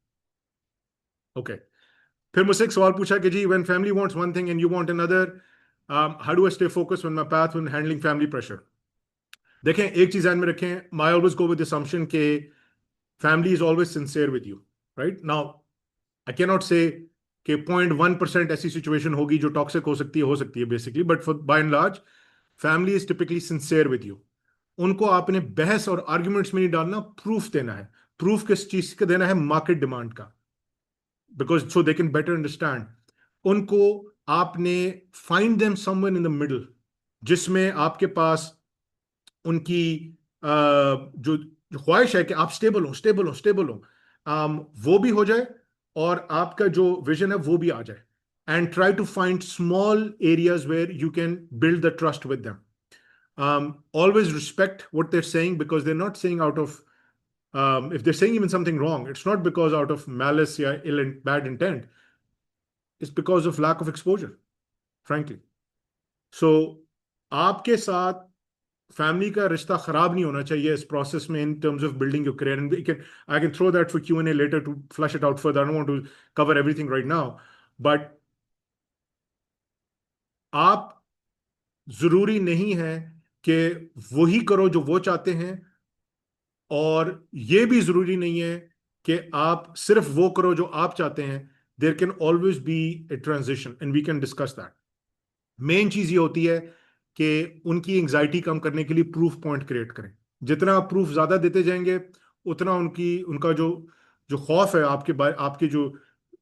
Okay. फिर मुझसे एक सवाल पूछा कि जी, when family wants one thing and you want another, how do I stay focused on my path when handling family pressure? देखें, एक चीज ध्यान में रखें. I always go with the assumption के family is always sincere with you, right? Now I cannot say कि 0.1% ऐसी situation होगी जो टॉक्सिक हो सकती है basically, but for by and large family is typically sincere with you. उनको आपने बहस और आर्ग्यूमेंट्स में नहीं डालना, प्रूफ देना है. प्रूफ किस चीज का देना है? मार्केट डिमांड का. Because so they can better understand. उनको आपने find them someone in the middle, जिसमें आपके पास उनकी जो ख्वाहिश है कि आप स्टेबल हो, स्टेबल हो, स्टेबल हो, वो भी हो जाए, और आपका जो विजन है वो भी आ जाए. And try to find small areas where you can build the trust with them. Always respect what they're saying, because they're not saying out of, if they're saying even something wrong, it's not because out of malice or bad intent. It's because of lack of exposure, frankly. So आपके साथ family का रिश्ता खराब नहीं होना चाहिए इस process में, in terms of building your career. And I can throw that for Q&A later to flush it out further. I don't want to cover everything right now, but आप, जरूरी नहीं है कि वही करो जो वो चाहते हैं, और ये भी जरूरी नहीं है कि आप सिर्फ वो करो जो आप चाहते हैं. There can always be a transition and we can discuss that. Main चीज ये होती है कि उनकी एंग्जाइटी कम करने के लिए प्रूफ पॉइंट क्रिएट करें. जितना आप प्रूफ ज्यादा देते जाएंगे, उतना उनका जो जो खौफ है आपके जो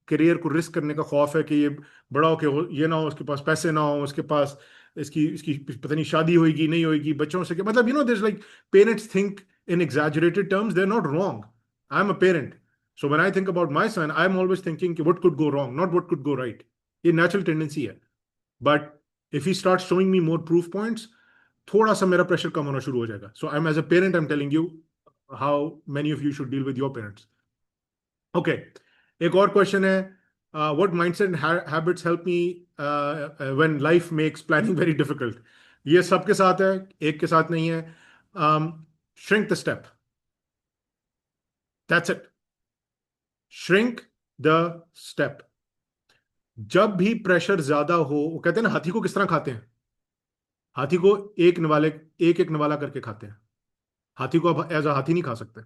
करियर को रिस्क करने का खौफ है कि ये बड़ा हो के ये ना हो, उसके पास पैसे ना हो, उसके पास इसकी इसकी पता नहीं शादी होगी नहीं होगी, बच्चों से, मतलब there is like, parents think in exaggerated terms. They're not wrong. I'm a parent. So when I think about my son, I'm always thinking what could go wrong, not what could go right. ये natural tendency है. But if he starts showing me more proof points, थोड़ा सा मेरा pressure कम होना शुरू हो जाएगा. So I'm as a parent, I'm telling you how many of you should deal with your parents. Okay. एक और question है, what mindset and habits help me when life makes planning very difficult? ये सबके साथ है, एक के साथ नहीं है. Shrink the step. That's it. Shrink the step. जब भी प्रेशर ज्यादा हो, वो कहते हैं ना, हाथी को किस तरह खाते हैं? हाथी को एक एक नवाला करके खाते हैं. हाथी को आप एज अ हाथी नहीं खा सकते.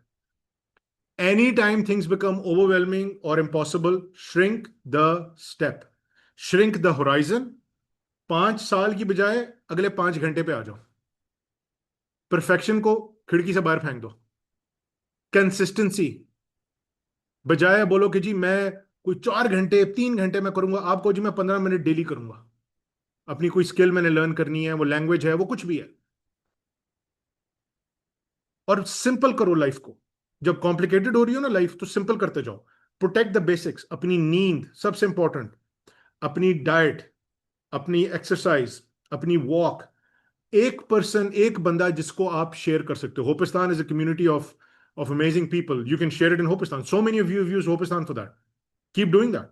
Any time things become overwhelming और impossible, shrink the step, shrink the horizon. 5 साल की बजाय अगले 5 घंटे पे आ जाओ. परफेक्शन को खिड़की से बाहर फेंक दो. कंसिस्टेंसी, बजाय बोलो कि जी मैं कोई 4 घंटे 3 घंटे में करूंगा, आपको जी मैं 15 मिनट डेली करूंगा. अपनी कोई स्किल मैंने लर्न करनी है, वो लैंग्वेज है, वो कुछ भी है. और सिंपल करो लाइफ को. जब कॉम्प्लिकेटेड हो रही हो ना लाइफ, तो सिंपल करते जाओ. Protect the basics. अपनी नींद सबसे इंपॉर्टेंट, अपनी डाइट, अपनी एक्सरसाइज, अपनी वॉक. एक बंदा जिसको आप शेयर कर सकते हो. Hopistan is a community of amazing people. You can share it in Hopistan. So many of you have used Hopistan for that. Keep doing that.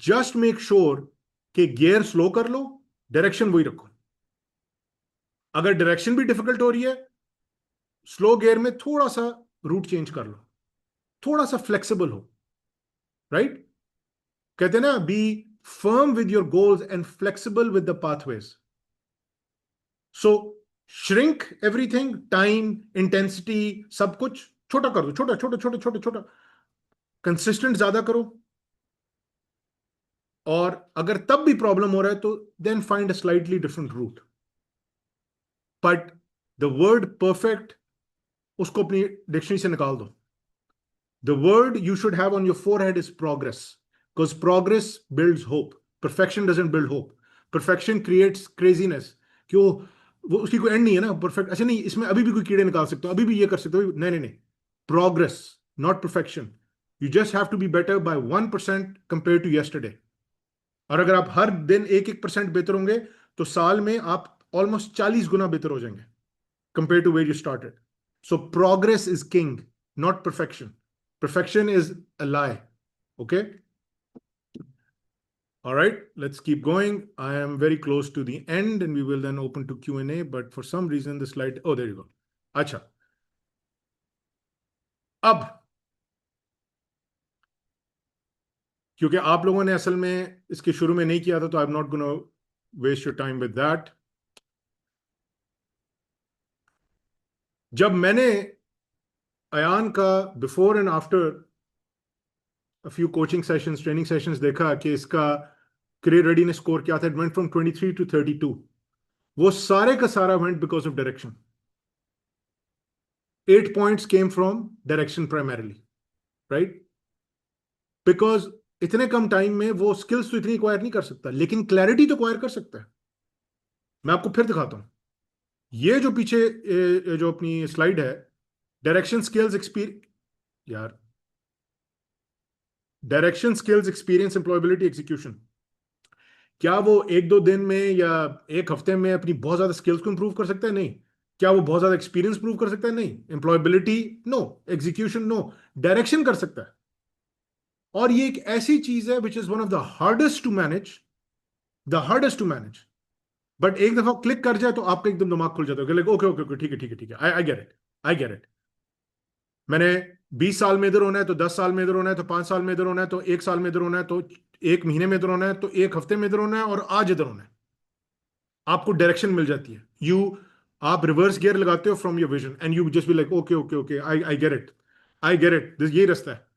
Just make sure कि गियर स्लो कर लो, डायरेक्शन वही रखो. अगर डायरेक्शन भी डिफिकल्ट हो रही है, स्लो गियर में थोड़ा सा रूट चेंज कर लो, थोड़ा सा फ्लेक्सिबल हो. राइट? कहते हैं ना, be firm with your goals and flexible with the pathways. So shrink everything, time, intensity, सब कुछ छोटा कर दो. छोटा छोटा छोटा छोटा छोटा. कंसिस्टेंट ज्यादा करो. और अगर तब भी प्रॉब्लम हो रहा है तो then find a slightly different route. But the word perfect, उसको अपनी डिक्शनरी से निकाल दो. The word you should have on your forehead is progress, because progress builds hope. Perfection doesn't build hope. Perfection creates craziness. क्यों? वो उसकी कोई and नहीं है ना. परफेक्ट अच्छा नहीं, इसमें अभी भी कोई कीड़े निकाल सकते हो, अभी भी ये कर सकते हो. नहीं नहीं नहीं. Progress, not perfection. You just have to be better by 1% compared to yesterday. और अगर आप हर दिन 1% बेहतर होंगे, तो साल में आप ऑलमोस्ट 40 गुना बेहतर हो जाएंगे compared to where you started. So progress is king, not perfection. Perfection is a lie. Okay? All right, let's keep going. I am very close to the end and we will then open to Q&A, but for some reason the slide, oh, there you go. अच्छा. अब क्योंकि आप लोगों ने असल में इसके शुरू में नहीं किया था, तो I am not gonna waste your time with that. जब मैंने अयान का before and after a few coaching sessions, training sessions देखा कि इसका career readiness score क्या था, it went from 23 to 32. वो सारे का सारा went because of direction. 8 points came from direction primarily, right? Because इतने कम टाइम में वो स्किल्स तो इतनी एक्वायर नहीं कर सकता, लेकिन क्लैरिटी तो एक्वायर कर सकता है. मैं आपको फिर दिखाता हूं. ये जो पीछे जो अपनी स्लाइड है, डायरेक्शन स्किल्स एक्सपीरियंस, यार, direction skills experience employability execution. क्या वो 1-2 दिन में या एक हफ्ते में अपनी बहुत ज्यादा स्किल्स को इंप्रूव कर सकता है? नहीं. क्या वो बहुत ज्यादा एक्सपीरियंस प्रूव कर सकता है? नहीं. Employability no, execution no, direction कर सकता है. और ये एक ऐसी चीज है which is one of the hardest to manage, the hardest to manage. But एक दफा क्लिक कर जाए तो आपका एकदम दिमाग खुल जाता है. ओके ओके ओके, ठीक है ठीक है ठीक है, I get it, I get it. मैंने 20 साल में इधर होना है तो 10 साल में इधर होना है, तो 5 साल में इधर होना है, तो 1 साल में इधर होना है, तो 1 महीने में इधर होना है, तो 1 हफ्ते में इधर होना है, और आज इधर होना है. आपको डायरेक्शन मिल जाती है. आप रिवर्स गियर लगाते हो from your vision and you just be like okay okay okay, I get it, I get it, this यही रास्ता है.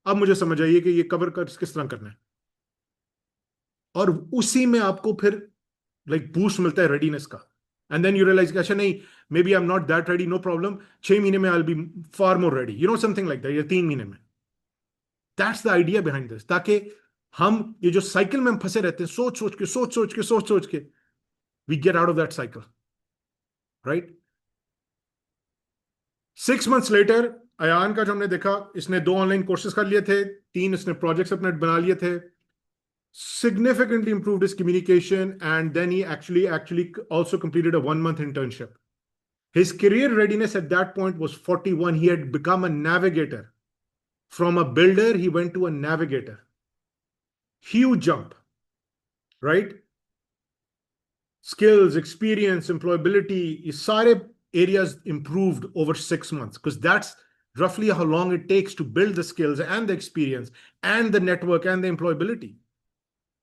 अब मुझे समझ आइए कि ये कवर कर किस तरह करना है. और उसी में आपको फिर लाइक बूस्ट मिलता है रेडीनेस का. एंड देन यू रियलाइज अच्छा नहीं, maybe I am not that ready, no problem, 6 महीने में I will be far more ready, you know, something like that, या 3 महीने में. That's the idea behind this. ताकि हम ये जो साइकिल में हम फंसे रहते हैं, सोच सोच के सोच सोच के सोच सोच के, we get out of that cycle. Right? 6 months later, Ayaan का जो हमने देखा, इसने 2 ऑनलाइन कोर्सेज कर लिए थे, 3 इसने प्रोजेक्ट्स अपने बना लिए थे, significantly improved his communication, and then he actually also completed a 1-month internship. His career readiness at that point was 41. He had become a navigator. From a builder, he went to a navigator. Huge jump, right? Skills, experience, employability, ये सारे areas improved over 6 months, because that's roughly how long it takes to build the skills and the experience and the network and the employability.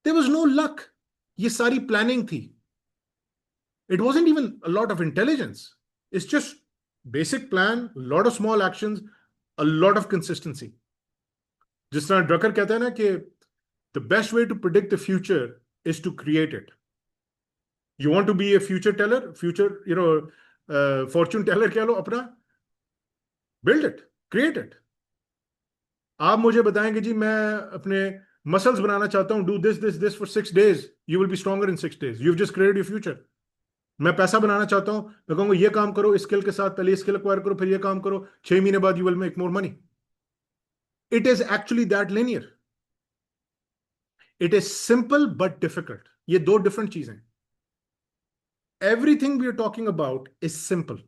There was no luck. ये सारी planning थी. It wasn't even a lot of intelligence. It's just basic plan, a lot of small actions, a lot of consistency. जिस तरह Drucker कहता है ना कि the best way to predict the future is to create it. You want to be a future teller, fortune teller कह लो अपना, build it, create it. आप मुझे बताएंगे जी मैं अपने मसल्स बनाना चाहता हूं, do this for 6 days, you will be stronger in 6 days. You've just created your future. मैं पैसा बनाना चाहता हूं, मैं कहूंगा ये काम करो, इस स्किल के साथ पहले स्किल एक्वायर करो, फिर ये काम करो, 6 महीने बाद you will make more money. It is actually that linear. It is simple but difficult. ये 2 डिफरेंट चीजें. Everything we are talking about is simple,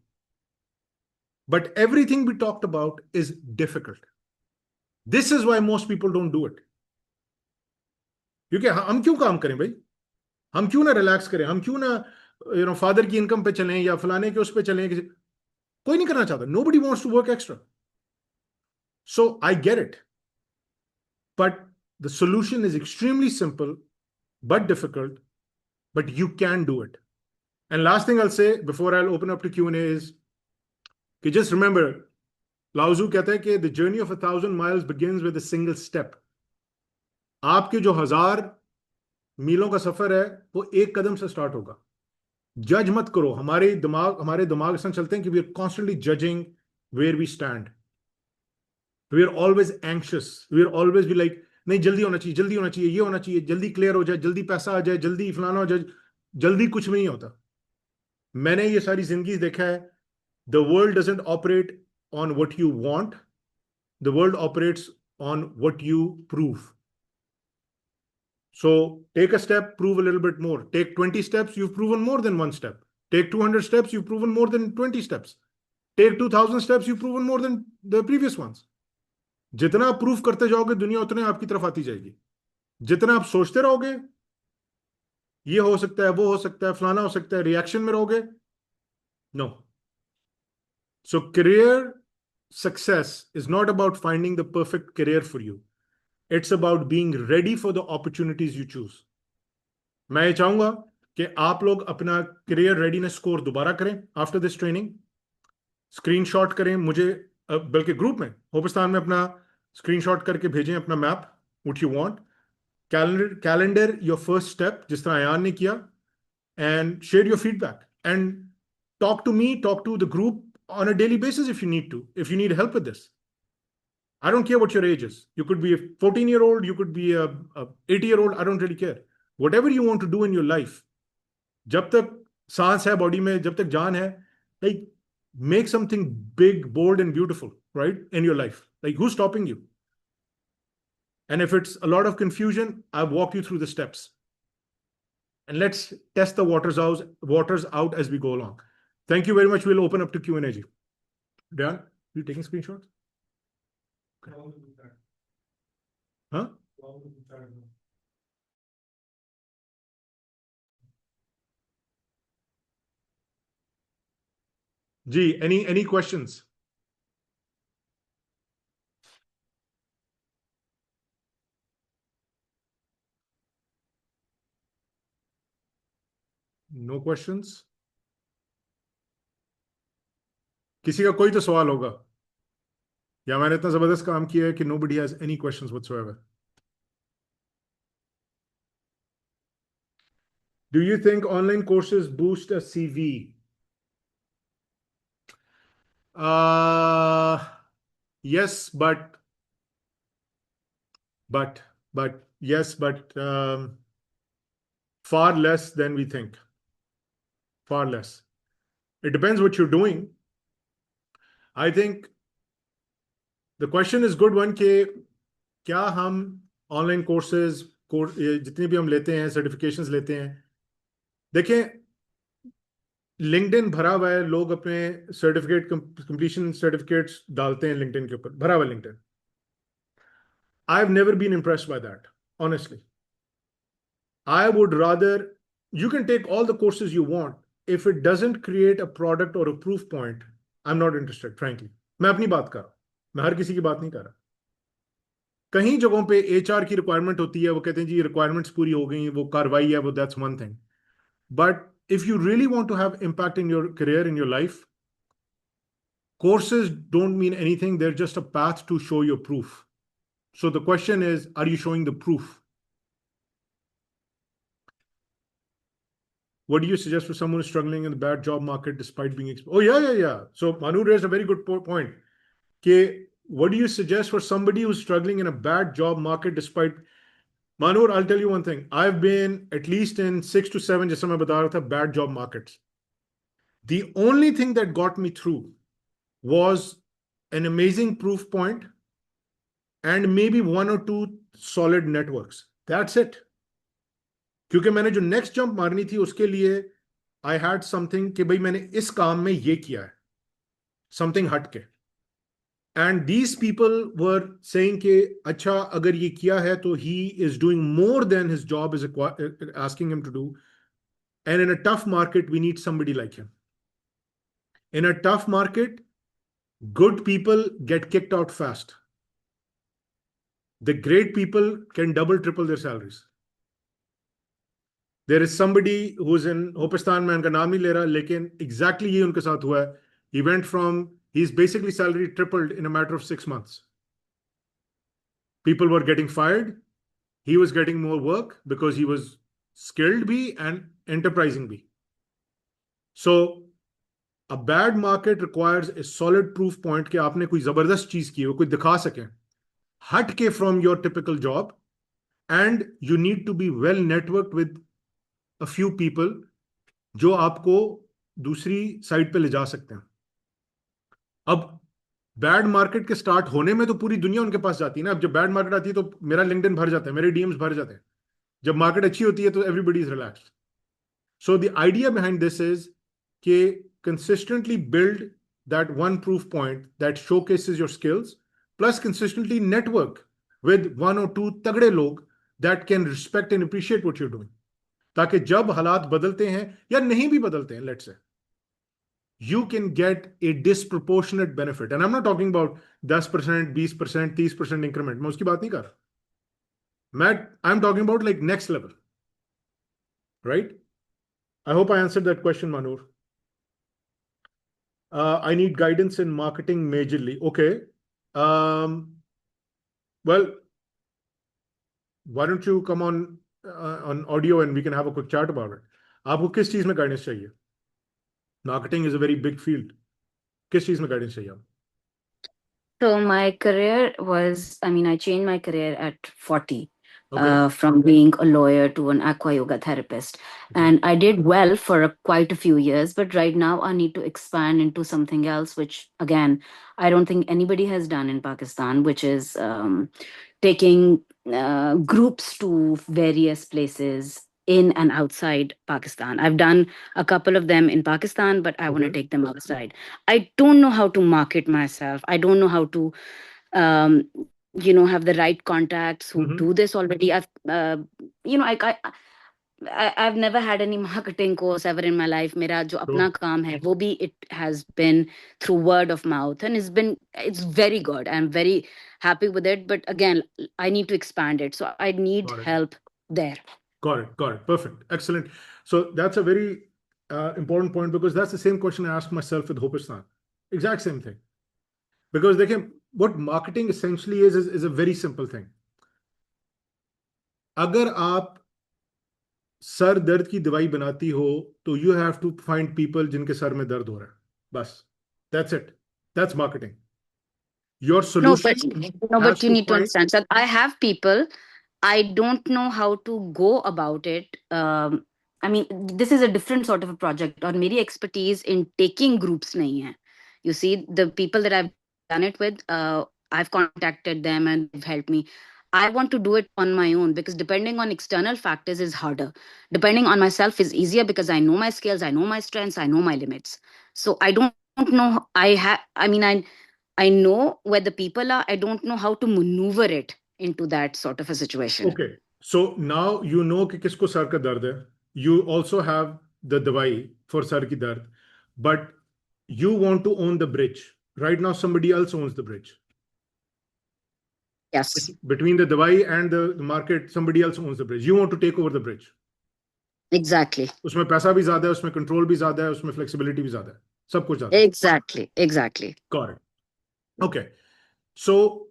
but everything we talked about is difficult. This is why most people don't do it. क्योंकि हम क्यों काम करें भाई? हम क्यों ना रिलैक्स करें? हम क्यों ना फादर की इनकम पे चलें या फलाने के उस पे चलें? कोई नहीं करना चाहता. Nobody wants to work extra. So I get it. But the solution is extremely simple, but difficult, but you can do it. And last thing I'll say before I'll open up to Q&A is, just remember, Lao Tzu कहता है कि the journey of 1,000 miles begins with a single step. आपके जो 1000 मीलों का सफर है वो एक कदम से स्टार्ट होगा. जज मत करो. हमारे दिमाग ऐसा चलते हैं कि we are constantly judging where we stand. We are always anxious. We are always be like नहीं जल्दी होना चाहिए, जल्दी होना चाहिए, ये होना चाहिए, जल्दी क्लियर हो जाए, जल्दी पैसा आ जाए, जल्दी फलाना हो जाए. जल्दी कुछ भी नहीं होता. मैंने ये सारी जिंदगी देखा है. The world doesn't operate on what you want, the world operates on what you prove. So take a step, prove a little bit more. Take 20 steps, you've proven more than 1 step. Take 200 steps, you've proven more than 20 steps. Take 2,000 steps, you've proven more than the previous ones. जितना आप prove करते जाओगे दुनिया उतने आपकी तरफ आती जाएगी. जितना आप सोचते रहोगे ये हो सकता है, वो हो सकता है, फलाना हो सकता है, रिएक्शन में रहोगे, no. So career success is not about finding the perfect career for you. It's about being ready for the opportunities you choose. मैं ये चाहूंगा कि आप लोग अपना करियर रेडीनेस स्कोर दोबारा करें आफ्टर दिस ट्रेनिंग. स्क्रीनशॉट करें मुझे, बल्कि ग्रुप में होपिस्तान में अपना स्क्रीनशॉट करके भेजें अपना map, what you want. Calendar your first step जिस तरह अयान ने किया, and share your feedback and talk to me, talk to the group on a daily basis if you need to, if you need help with this. I don't care what your age is. You could be a 14-year-old, you could be a 80-year-old, I don't really care. Whatever you want to do in your life, जब तक सांस है body में, जब तक जान है, like make something big, bold and beautiful, right, in your life. Like who's stopping you? And if it's a lot of confusion, I've walked you through the steps. And let's test the waters out as we go along. Thank you very much. We'll open up to Q&A. Dan, you taking screenshots? Huh? Ji, any questions? No questions? किसी का कोई तो सवाल होगा, या मैंने इतना जबरदस्त काम किया है कि nobody has any questions whatsoever. Do you think online courses boost a CV? Yes, but yes, but far less than we think. Far less. It depends what you're doing. I think the question is good one के क्या हम online courses जितने भी हम लेते हैं, certifications लेते हैं, देखें लिंक्डइन भरा हुआ है, लोग अपने सर्टिफिकेट कंप्लीशन सर्टिफिकेट्स डालते हैं लिंक्डइन के ऊपर, भरा हुआ LinkedIn. I have never been impressed by that, honestly. I would rather, you can take all the courses you want. If it doesn't create a product or a proof point, I'm not interested, frankly. मैं अपनी बात कर रहा हूं, मैं हर किसी की बात नहीं कर रहा. कहीं जगहों पे एचआर की रिक्वायरमेंट होती है, वो कहते हैं जी रिक्वायरमेंट्स पूरी हो गई, वो कार्रवाई है, वो that's one thing. But if you really want to have impact in your career, in your life, courses don't mean anything. They're just a path to show your proof. So the question is, are you showing the proof? What do you suggest for someone who's struggling in the bad job market despite being exposed? Oh, yeah. So Manu raised a very good point. Okay, what do you suggest for somebody who's struggling in a bad job market despite... Manur, I'll tell you one thing. I've been at least in 6 to 7, just like I was saying, bad job markets. The only thing that got me through was an amazing proof point and maybe 1 or 2 solid networks. That's it. क्योंकि मैंने जो next jump मारनी थी उसके लिए I had something कि भाई मैंने इस काम में ये किया है, समथिंग हट के. And these people were saying कि अच्छा अगर ये किया है तो he is doing more than his job is asking him to do. And in a tough market we need somebody like him. In a tough market good people get kicked out fast. The great people can double, triple their salaries. There is somebody who's in Hopistan, मैं उनका नाम नहीं ले रहा, लेकिन exactly ये उनके साथ हुआ है. He went from, he's basically salary tripled in a matter of 6 months. People were getting fired. He was getting more work because he was skilled bhi and enterprising bhi. So a bad market requires a solid proof point कि आपने कोई जबरदस्त चीज की हो, कोई दिखा सके हट के from your typical job, and you need to be well networked with a few people जो आपको दूसरी साइड पे ले जा सकते हैं. अब बैड मार्केट के स्टार्ट होने में तो पूरी दुनिया उनके पास जाती है ना. अब जब बैड मार्केट आती है तो मेरा लिंक्डइन भर जाता है, मेरे डीएम्स भर जाते हैं. जब मार्केट अच्छी होती है तो everybody is relaxed. So the idea behind this is कि consistently build that one proof point that showcases your skills, plus consistently network with 1 or 2 तगड़े लोग that can respect and appreciate what you're doing. ताकि जब हालात बदलते हैं या नहीं भी बदलते हैं, let's say, you can get a disproportionate benefit. And I'm not talking about 10%, 20%, 30% increment. मैं उसकी बात नहीं कर रहा. I'm talking about like next level. Right? I hope I answered that question, Manur. I need guidance in marketing majorly. Okay. Well, why don't you come on audio and we can have a quick chat about it. आपको किस चीज में guidance चाहिए? Marketing is a very big field. किस चीज में guidance चाहिए आप? So my career was, I changed my career at 40. Okay. From being a lawyer to an aqua yoga therapist. Okay. And I did well for quite a few years, but right now I need to expand into something else, which again, I don't think anybody has done in Pakistan, which is taking groups to various places in and outside Pakistan. I've done a couple of them in Pakistan, but I want to Okay. take them outside. I don't know how to market myself. I don't know how to have the right contacts who Mhm. do this already. I've never had any marketing course ever in my life. मेरा जो अपना काम है वो भी it has been through word of mouth, and it's very good. I'm very happy with it, but again, I need to expand it, so I need Got it. help there. Got it. Perfect. Excellent. So that's a very important point, because that's the same question I asked myself with Hopistan. Exact same thing. Because they can, what marketing essentially is a very simple thing. अगर आप sir दर्द की दवाई बनाती हो तो you have to find people जिनके sir में दर्द हो रहा है, बस. That's it. That's marketing. Your solution But you need to understand that I have people. I don't know how to go about it. This is a different sort of a project, और मेरी expertise in taking groups नहीं है. You see, the people that I've done it with, I've contacted them and they've helped me. I want to do it on my own because depending on external factors is harder. Depending on myself is easier because I know my skills, I know my strengths, I know my limits. So I don't know. I know where the people are. I don't know how to maneuver it into that sort of a situation. Okay, so now you know कि किसको sir का दर्द है. You also have the दवाई for sir की दर्द, but you want to own the bridge. Right now, somebody else owns the bridge. Yes, Between the dawai and the market, somebody else owns the bridge. You want to take over the bridge. exactly. उसमें पैसा भी ज्यादा है, उसमें control भी ज्यादा है, उसमें फ्लेक्सिबिलिटी भी ज्यादा है, सब कुछ ज्यादा है. Exactly. Got it. Okay. So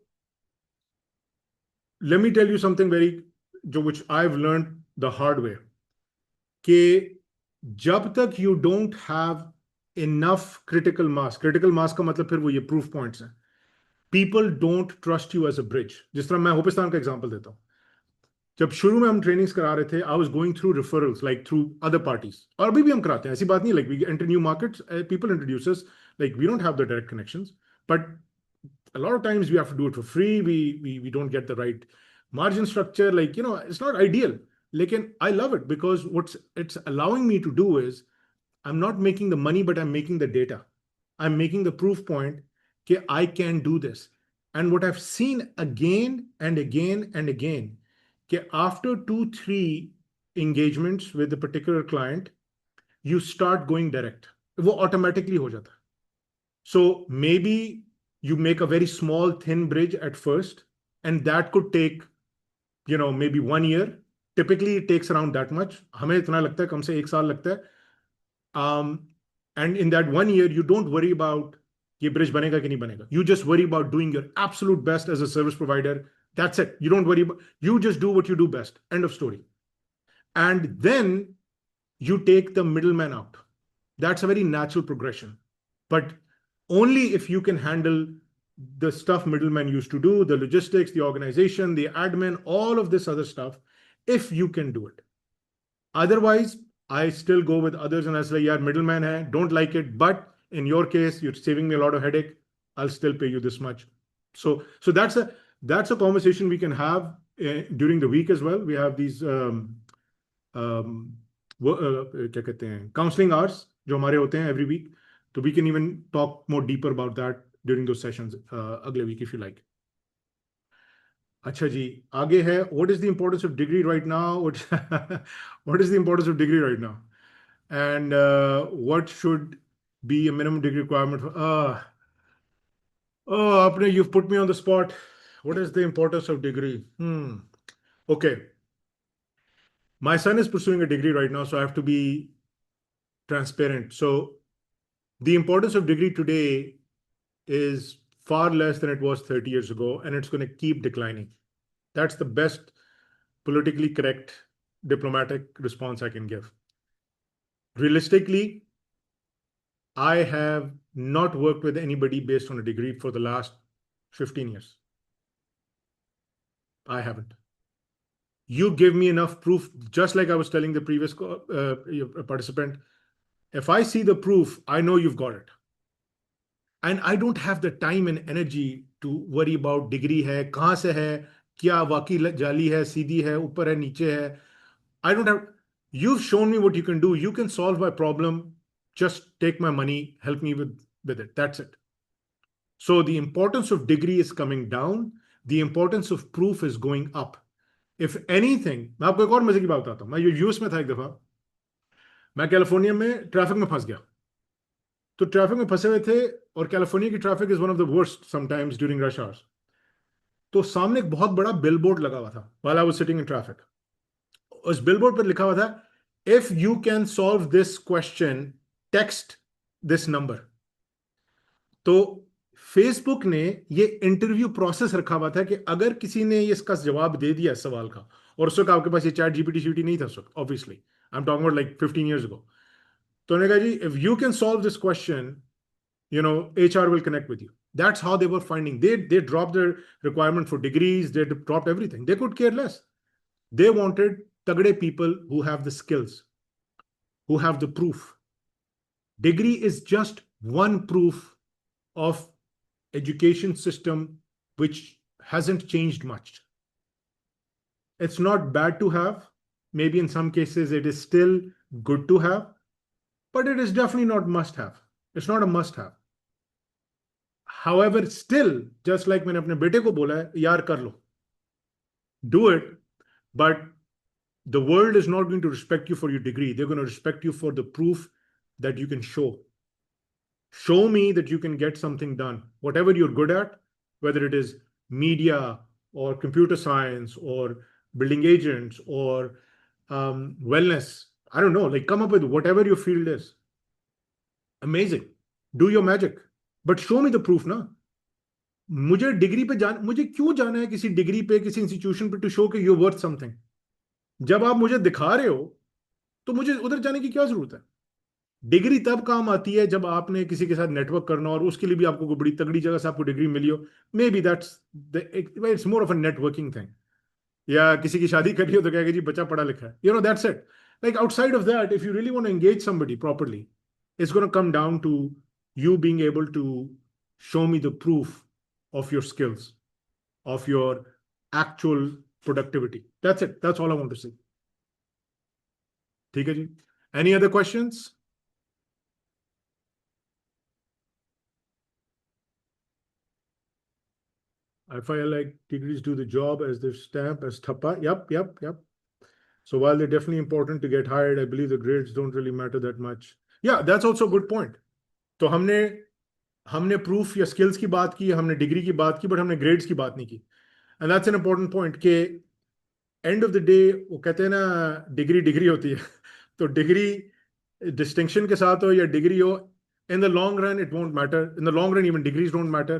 let me tell you something which I've learned the hard way. कि जब तक you don't have enough critical mass का मतलब फिर वो ये proof points हैं. People don't trust you as a bridge. जिस तरह मैं होपिस्तान का एग्जांपल देता हूँ. जब शुरू में हम ट्रेनिंग्स करा रहे थे, I was going through referrals like through other parties, और अभी भी हम कराते हैं, ऐसी बात नहीं. Like we enter new markets, people introduce us, like we don't have the direct connections, but a lot of times we have to do it for free. We don't get the right margin structure, like, you know, it's not ideal. Lekin I love it because what it's allowing me to do is I'm not making the money, but I'm making the data. I'm making the proof point that I can do this. And what I've seen again and again and again, that after 2-3 engagements with a particular client, you start going direct. वो automatically हो जाता है. So maybe you make a very small, thin bridge at first, and that could take, you know, maybe 1 year. Typically, it takes around that much. हमें इतना लगता है, कम से 1 साल लगता है. And in that 1 year, you don't worry about ये bridge बनेगा कि नहीं बनेगा. You just worry about doing your absolute best as a service provider. That's it. You don't worry about, you just do what you do best. End of story. And then you take the middleman out. That's a very natural progression. But only if you can handle the stuff middlemen used to do, the logistics, the organization, the admin, all of this other stuff, if you can do it. Otherwise, I still go with others and I say, yeah, middleman hai, don't like it, but in your case, you're saving me a lot of headache. I'll still pay you this much. So that's a conversation we can have during the week as well. We have these क्या कहते हैं, counseling hours जो हमारे होते हैं every week. So we can even talk more deeper about that during those sessions अगले week if you like. अच्छा जी, आगे है, what is the importance of degree right now? What is the importance of degree right now? And what should be a minimum degree requirement for? Apne, you've put me on the spot. What is the importance of degree? Okay. My son is pursuing a degree right now, so I have to be transparent. So the importance of degree today is far less than it was 30 years ago, and it's going to keep declining. That's the best politically correct diplomatic response I can give. Realistically, I have not worked with anybody based on a degree for the last 15 years. I haven't. You give me enough proof, just like I was telling the previous participant, if I see the proof, I know you've got it. And I don't have the time and energy to worry about degree hai, kahan se hai, kya waqi jali hai, सीधी है, ऊपर है, नीचे है. I don't have. You've shown me what you can do. You can solve my problem. Just take my money, help me with it. That's it. So the importance of degree is coming down. The importance of proof is going up. If anything, मैं आपको एक और मजे की बात बताता हूँ. मैं यूएस में था एक दफा. मैं कैलिफोर्निया में ट्रैफिक में फंस गया. तो ट्रैफिक में फंसे हुए थे, और कैलिफोर्निया की traffic is one of the worst sometimes during rush hours. तो सामने एक बहुत बड़ा बिलबोर्ड लगा हुआ था while I was sitting in traffic. उस बिलबोर्ड पर लिखा हुआ था, if you can solve this question, text this number. तो फेसबुक ने ये इंटरव्यू प्रोसेस रखा हुआ था कि अगर किसी ने इसका जवाब दे दिया इस सवाल का, और उस वक्त आपके पास ये चैट जीपीटी नहीं था उस वक्त, obviously I am talking about like 15 years ago. तो उन्होंने कहा जी, if you can solve this question, you know, HR will connect with you. That's how they were finding. They dropped their requirement for degrees. They dropped everything. They could care less. They wanted tagde people who have the skills, who have the proof. Degree is just one proof of education system which hasn't changed much. It's not bad to have. Maybe in some cases it is still good to have, but it is definitely not must have. It's not a must have. However, still, just like मैंने अपने बेटे को बोला है, यार कर लो. Do it, but the world is not going to respect you for your degree. They're going to respect you for the proof that you can show. Show me that you can get something done. Whatever you're good at, whether it is media or computer science or building agents or wellness, I don't know, like come up with whatever your field is. Amazing. Do your magic. But show me the proof ना. मुझे degree पे मुझे क्यों जाना है किसी degree पे किसी इंस्टीट्यूशन पे टू शो कि यू वर्थ समथिंग. जब आप मुझे दिखा रहे हो तो मुझे उधर जाने की क्या जरूरत है. डिग्री तब काम आती है जब आपने किसी के साथ नेटवर्क करना और उसके लिए भी आपको कोई बड़ी तगड़ी जगह से आपको डिग्री मिली हो. May be that's it's more of a networking thing. या किसी की शादी करी हो तो कहेगा जी बच्चा पढ़ा लिखा है. You know that's it. Like outside of that, if you really want to engage somebody properly, it's gonna come down to you being able to show me the proof of your skills, of your actual productivity. That's it. That's all I want to say. ठीक है जी. Any other questions? I feel like degrees do the job as their stamp, as thappa. Yep. So while they're definitely important to get hired, I believe the grades don't really matter that much. Yeah, that's also a good point. तो हमने proof या skills की बात की, हमने degree की बात की, बट हमने ग्रेड्स की बात नहीं की. And that's an important point के एंड ऑफ द डे वो कहते हैं ना डिग्री होती है. तो डिग्री डिस्टिंक्शन के साथ हो या डिग्री हो, in the long run it won't matter. In the long run even degrees don't matter.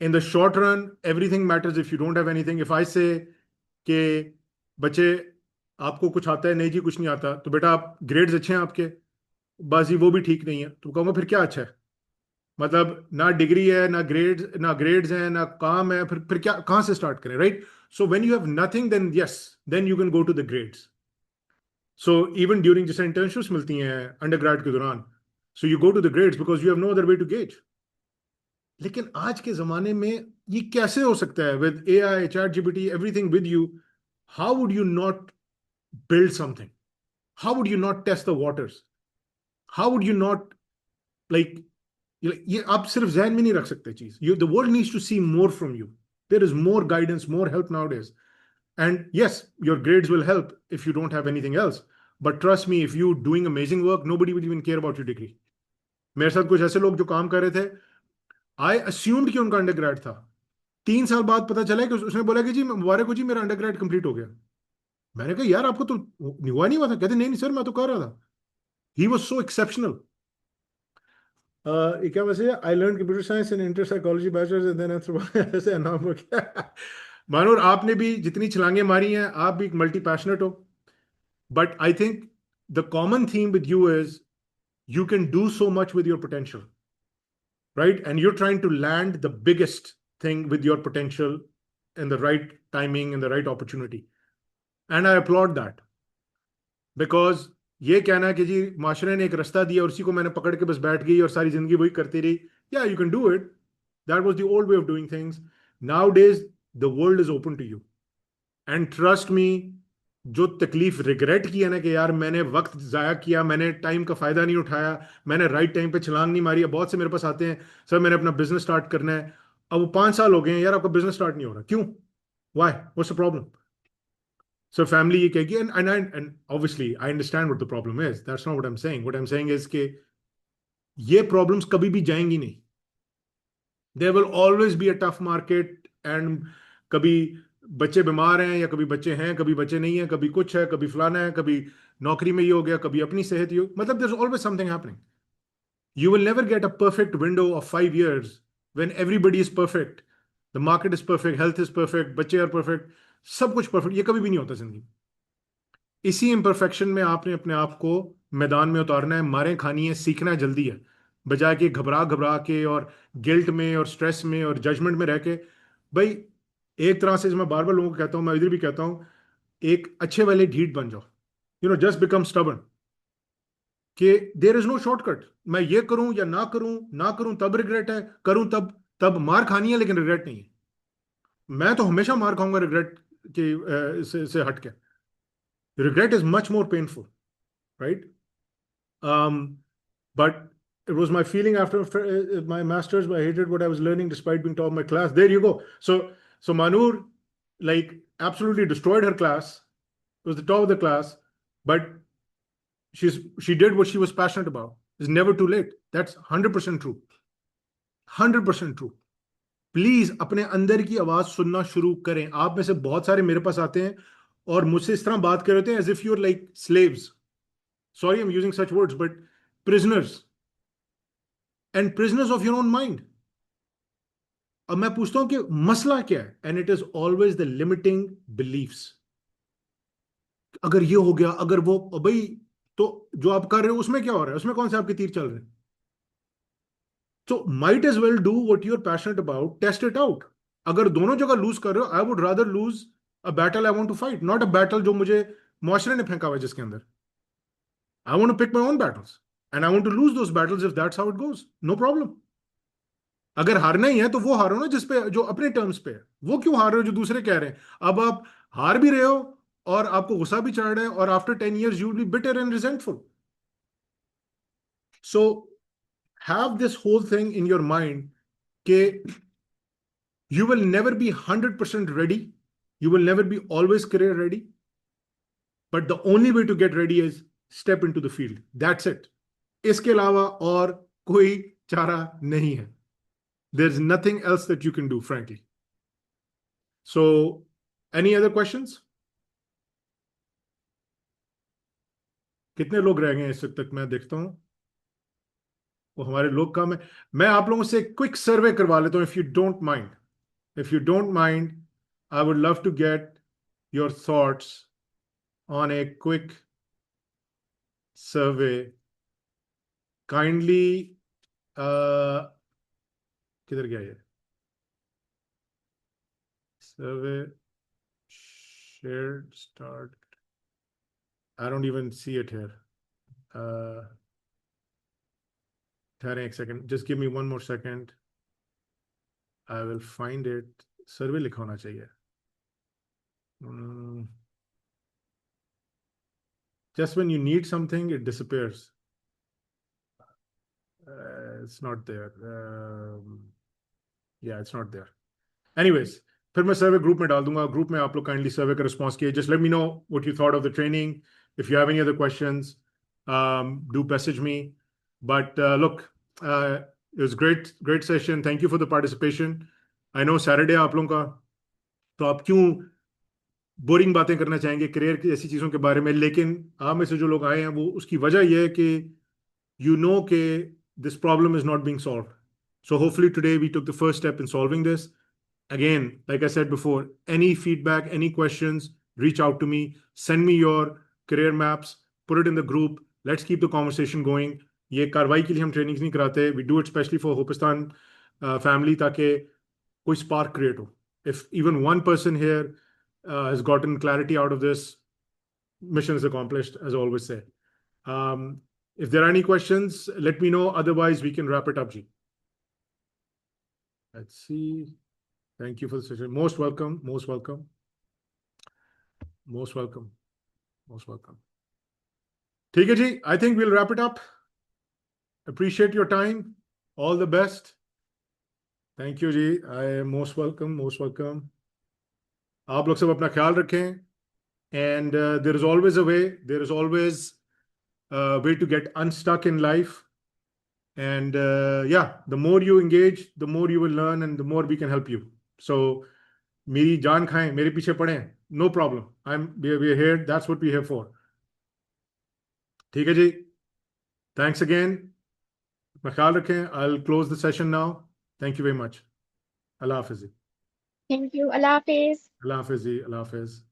In the short run everything matters if you don't have anything. If I से कि बच्चे आपको कुछ आता है, नहीं जी कुछ नहीं आता, तो बेटा आप ग्रेड्स अच्छे हैं आपके, बस जी वो भी ठीक नहीं है, तो कहूँगा फिर क्या अच्छा है. मतलब ना डिग्री है, ना ग्रेड्स हैं, ना काम है, फिर क्या, कहां से स्टार्ट करें, right? So when you have nothing, then yes, then you can go to the grades. So even during जैसे इंटर्नशिप्स मिलती हैं अंडरग्रेड के दौरान, so you go to the grades because you have no other way to gauge. लेकिन आज के जमाने में ये कैसे हो सकता है with AI, chat GPT, everything with you? How would you not build something? How would you not test the waters? How would you not, like, ये आप सिर्फ ज़हन में नहीं रख सकते चीज. The world needs to see more from you. There is more guidance, more help nowadays. And yes, your grades will help if you don't have anything else. But trust me, if you're doing amazing work, nobody will even care about your degree. मेरे साथ कुछ ऐसे लोग जो काम कर रहे थे, I assumed कि उनका अंडरग्रेड था. 3 साल बाद पता चला कि उसने बोला कि जी मुबारक हो जी, मेरा अंडरग्रेड कंप्लीट हो गया. मैंने कहा यार आपको तो हुआ नहीं हुआ था? कहते नहीं सर मैं तो कर रहा था. He was so exceptional. क्या वैसे I learn computer science and inter psychology bachelors and then ऐसे नाम हो गया. मानूर आपने भी जितनी छलांगे मारी हैं, आप भी मल्टी पैशनेट हो, but I think the common theme with you is you can do so much with your potential, right? And you're trying to land the biggest thing with your potential in the right timing and the right opportunity. And I applaud that. Because ये कहना कि जी माशरे ने एक रास्ता दिया और उसी को मैंने पकड़ के बस बैठ गई और सारी जिंदगी वही करती रही. Yeah, you can do it. That was the old way of doing things. Nowadays, the world is open to you. And trust me, जो तकलीफ रिग्रेट किया ना कि यार मैंने वक्त जाया किया, मैंने टाइम का फायदा नहीं उठाया, मैंने राइट टाइम पे छलांग नहीं मारी. बहुत से मेरे पास आते हैं, सर मैंने अपना बिजनेस स्टार्ट करना है. अब वो 5 साल हो गए हैं, यार आपका बिजनेस स्टार्ट नहीं हो रहा, क्यों? Why? What's the problem? So family ये कहेगी, and obviously I understand what the problem is. That's not what I'm saying. What I'm saying is कि ये problems कभी भी जाएंगी नहीं. There will always be a tough market, and कभी बच्चे बीमार हैं या कभी बच्चे हैं, कभी बच्चे नहीं हैं, कभी कुछ है, कभी फलाना है, कभी नौकरी में ये हो गया, कभी अपनी सेहत ये हो, मतलब there's always something happening. You will never get a perfect window of 5 years when everybody is perfect. The market is perfect, health is perfect, बच्चे are perfect, सब कुछ परफेक्ट. ये कभी भी नहीं होता जिंदगी. इसी इम्परफेक्शन में आपने अपने आप को मैदान में उतारना है, मारें खानी है, सीखना है, जल्दी है, बजाय कि घबरा के और गिल्ट में और स्ट्रेस में और जजमेंट में रह के. भाई एक तरह से मैं बार बार लोगों को कहता हूं, मैं इधर भी कहता हूं, एक अच्छे वाले ढीठ बन जाओ. You know, just become stubborn. कि देयर इज नो शॉर्टकट. मैं ये करूं या ना करूं तब रिग्रेट है, करूं तब मार खानी है, लेकिन रिग्रेट नहीं है. मैं तो हमेशा मार खाऊंगा रिग्रेट की से हट के. Regret is much more painful, right? But it was my feeling after my master's. I hated what I was learning despite being top of my class. There you go. So Manur, like, absolutely destroyed her class. Was the top of the class, but she did what she was passionate about. It's never too late. That's 100% true. 100% true. Please अपने अंदर की आवाज सुनना शुरू करें. आप में से बहुत सारे मेरे पास आते हैं और मुझसे इस तरह बात कर रहे हैं as if you are like slaves. Sorry, I'm using such words, but prisoners and prisoners of your own mind. अब मैं पूछता हूं कि मसला क्या है? And it is always the limiting beliefs. अगर ये हो गया, अगर वो, भाई तो जो आप कर रहे हो उसमें क्या हो रहा है? उसमें कौन से आपके तीर चल रहे हैं? So might as well do what you're passionate about. Test it out. अगर दोनों जगह लूज कर रहे हो, I would rather lose a battle I want to fight, not a battle जो मुझे मुआशरे ने फेंका हुआ है जिसके अंदर. I want to pick my own battles. And I want to lose those battles if that's how it goes. No problem. अगर हारना ही है तो वो हारो ना जिस पे, जो अपने टर्म्स पे है. वो क्यों हार रहे हो जो दूसरे कह रहे हैं? अब आप हार भी रहे हो और आपको गुस्सा भी चढ़ रहा है, और after 10 years you will be bitter and resentful. So have this whole thing in your mind कि you will never be 100% ready. You will never be always career ready. But the only way to get ready is step into the field. That's it. इसके अलावा और कोई चारा नहीं है. There's nothing else that you can do, frankly. So, any other questions? कितने लोग रह गए इस वक्त तक? मैं देखता हूं. वो हमारे लोग का मैं आप लोगों से क्विक सर्वे करवा लेता हूं, if you don't mind. If you don't mind, I would love to get your thoughts on a quick survey. Kindly, किधर गया ये survey? Shared, start. I don't even see it here. ठहरें एक second. Just give me one more second. I will find it. Survey लिखा होना चाहिए. Just when you need something, it disappears. It's not there. Yeah, it's not there. Anyways, फिर मैं सर्वे group में डाल दूंगा. ग्रुप में आप लोग काइंडली सर्वे का रिस्पॉन्स किए. Just let me know what you thought of the training. If you have any other questions, do message me. But look, it was great session. Thank you for the participation. I know Saturday आप लोगों का, तो आप क्यों boring बातें करना चाहेंगे career की ऐसी चीज़ों के बारे में? लेकिन आप में से जो लोग आए हैं वो उसकी वजह यह है कि you know कि this problem is not being solved. So hopefully today we took the first step in solving this. Again, like I said before, any feedback, any questions, reach out to me. Send me your career maps. Put it in the group. Let's keep the conversation going. ये कार्रवाई के लिए हम trainings नहीं कराते. We do it especially for होपिस्तान family ताकि कोई spark create हो. If even one person here has gotten clarity out of this, mission is accomplished, as I always say. If there are any questions, let me know. Otherwise, we can wrap it up, Ji. Let's see. Thank you for the session. Most welcome. Most welcome. Most welcome. Most welcome. ठीक है जी. I think we'll wrap it up. Appreciate your time. All the best. Thank you, Ji. I am most welcome. Most welcome. आप लोग सब अपना ख्याल रखें. And there is always a way. There is always a way to get unstuck in life. And yeah, the more you engage, the more you will learn, and the more we can help you. So, मेरी जान खाएं, मेरे पीछे पड़ें. No problem. We're here. That's what we're here for. ठीक है जी. Thanks again. अपना ख्याल रखें. I'll close the session now. Thank you very much. Allah Hafiz. Thank you. Allah Hafiz. Allah Hafiz. Allah Hafiz.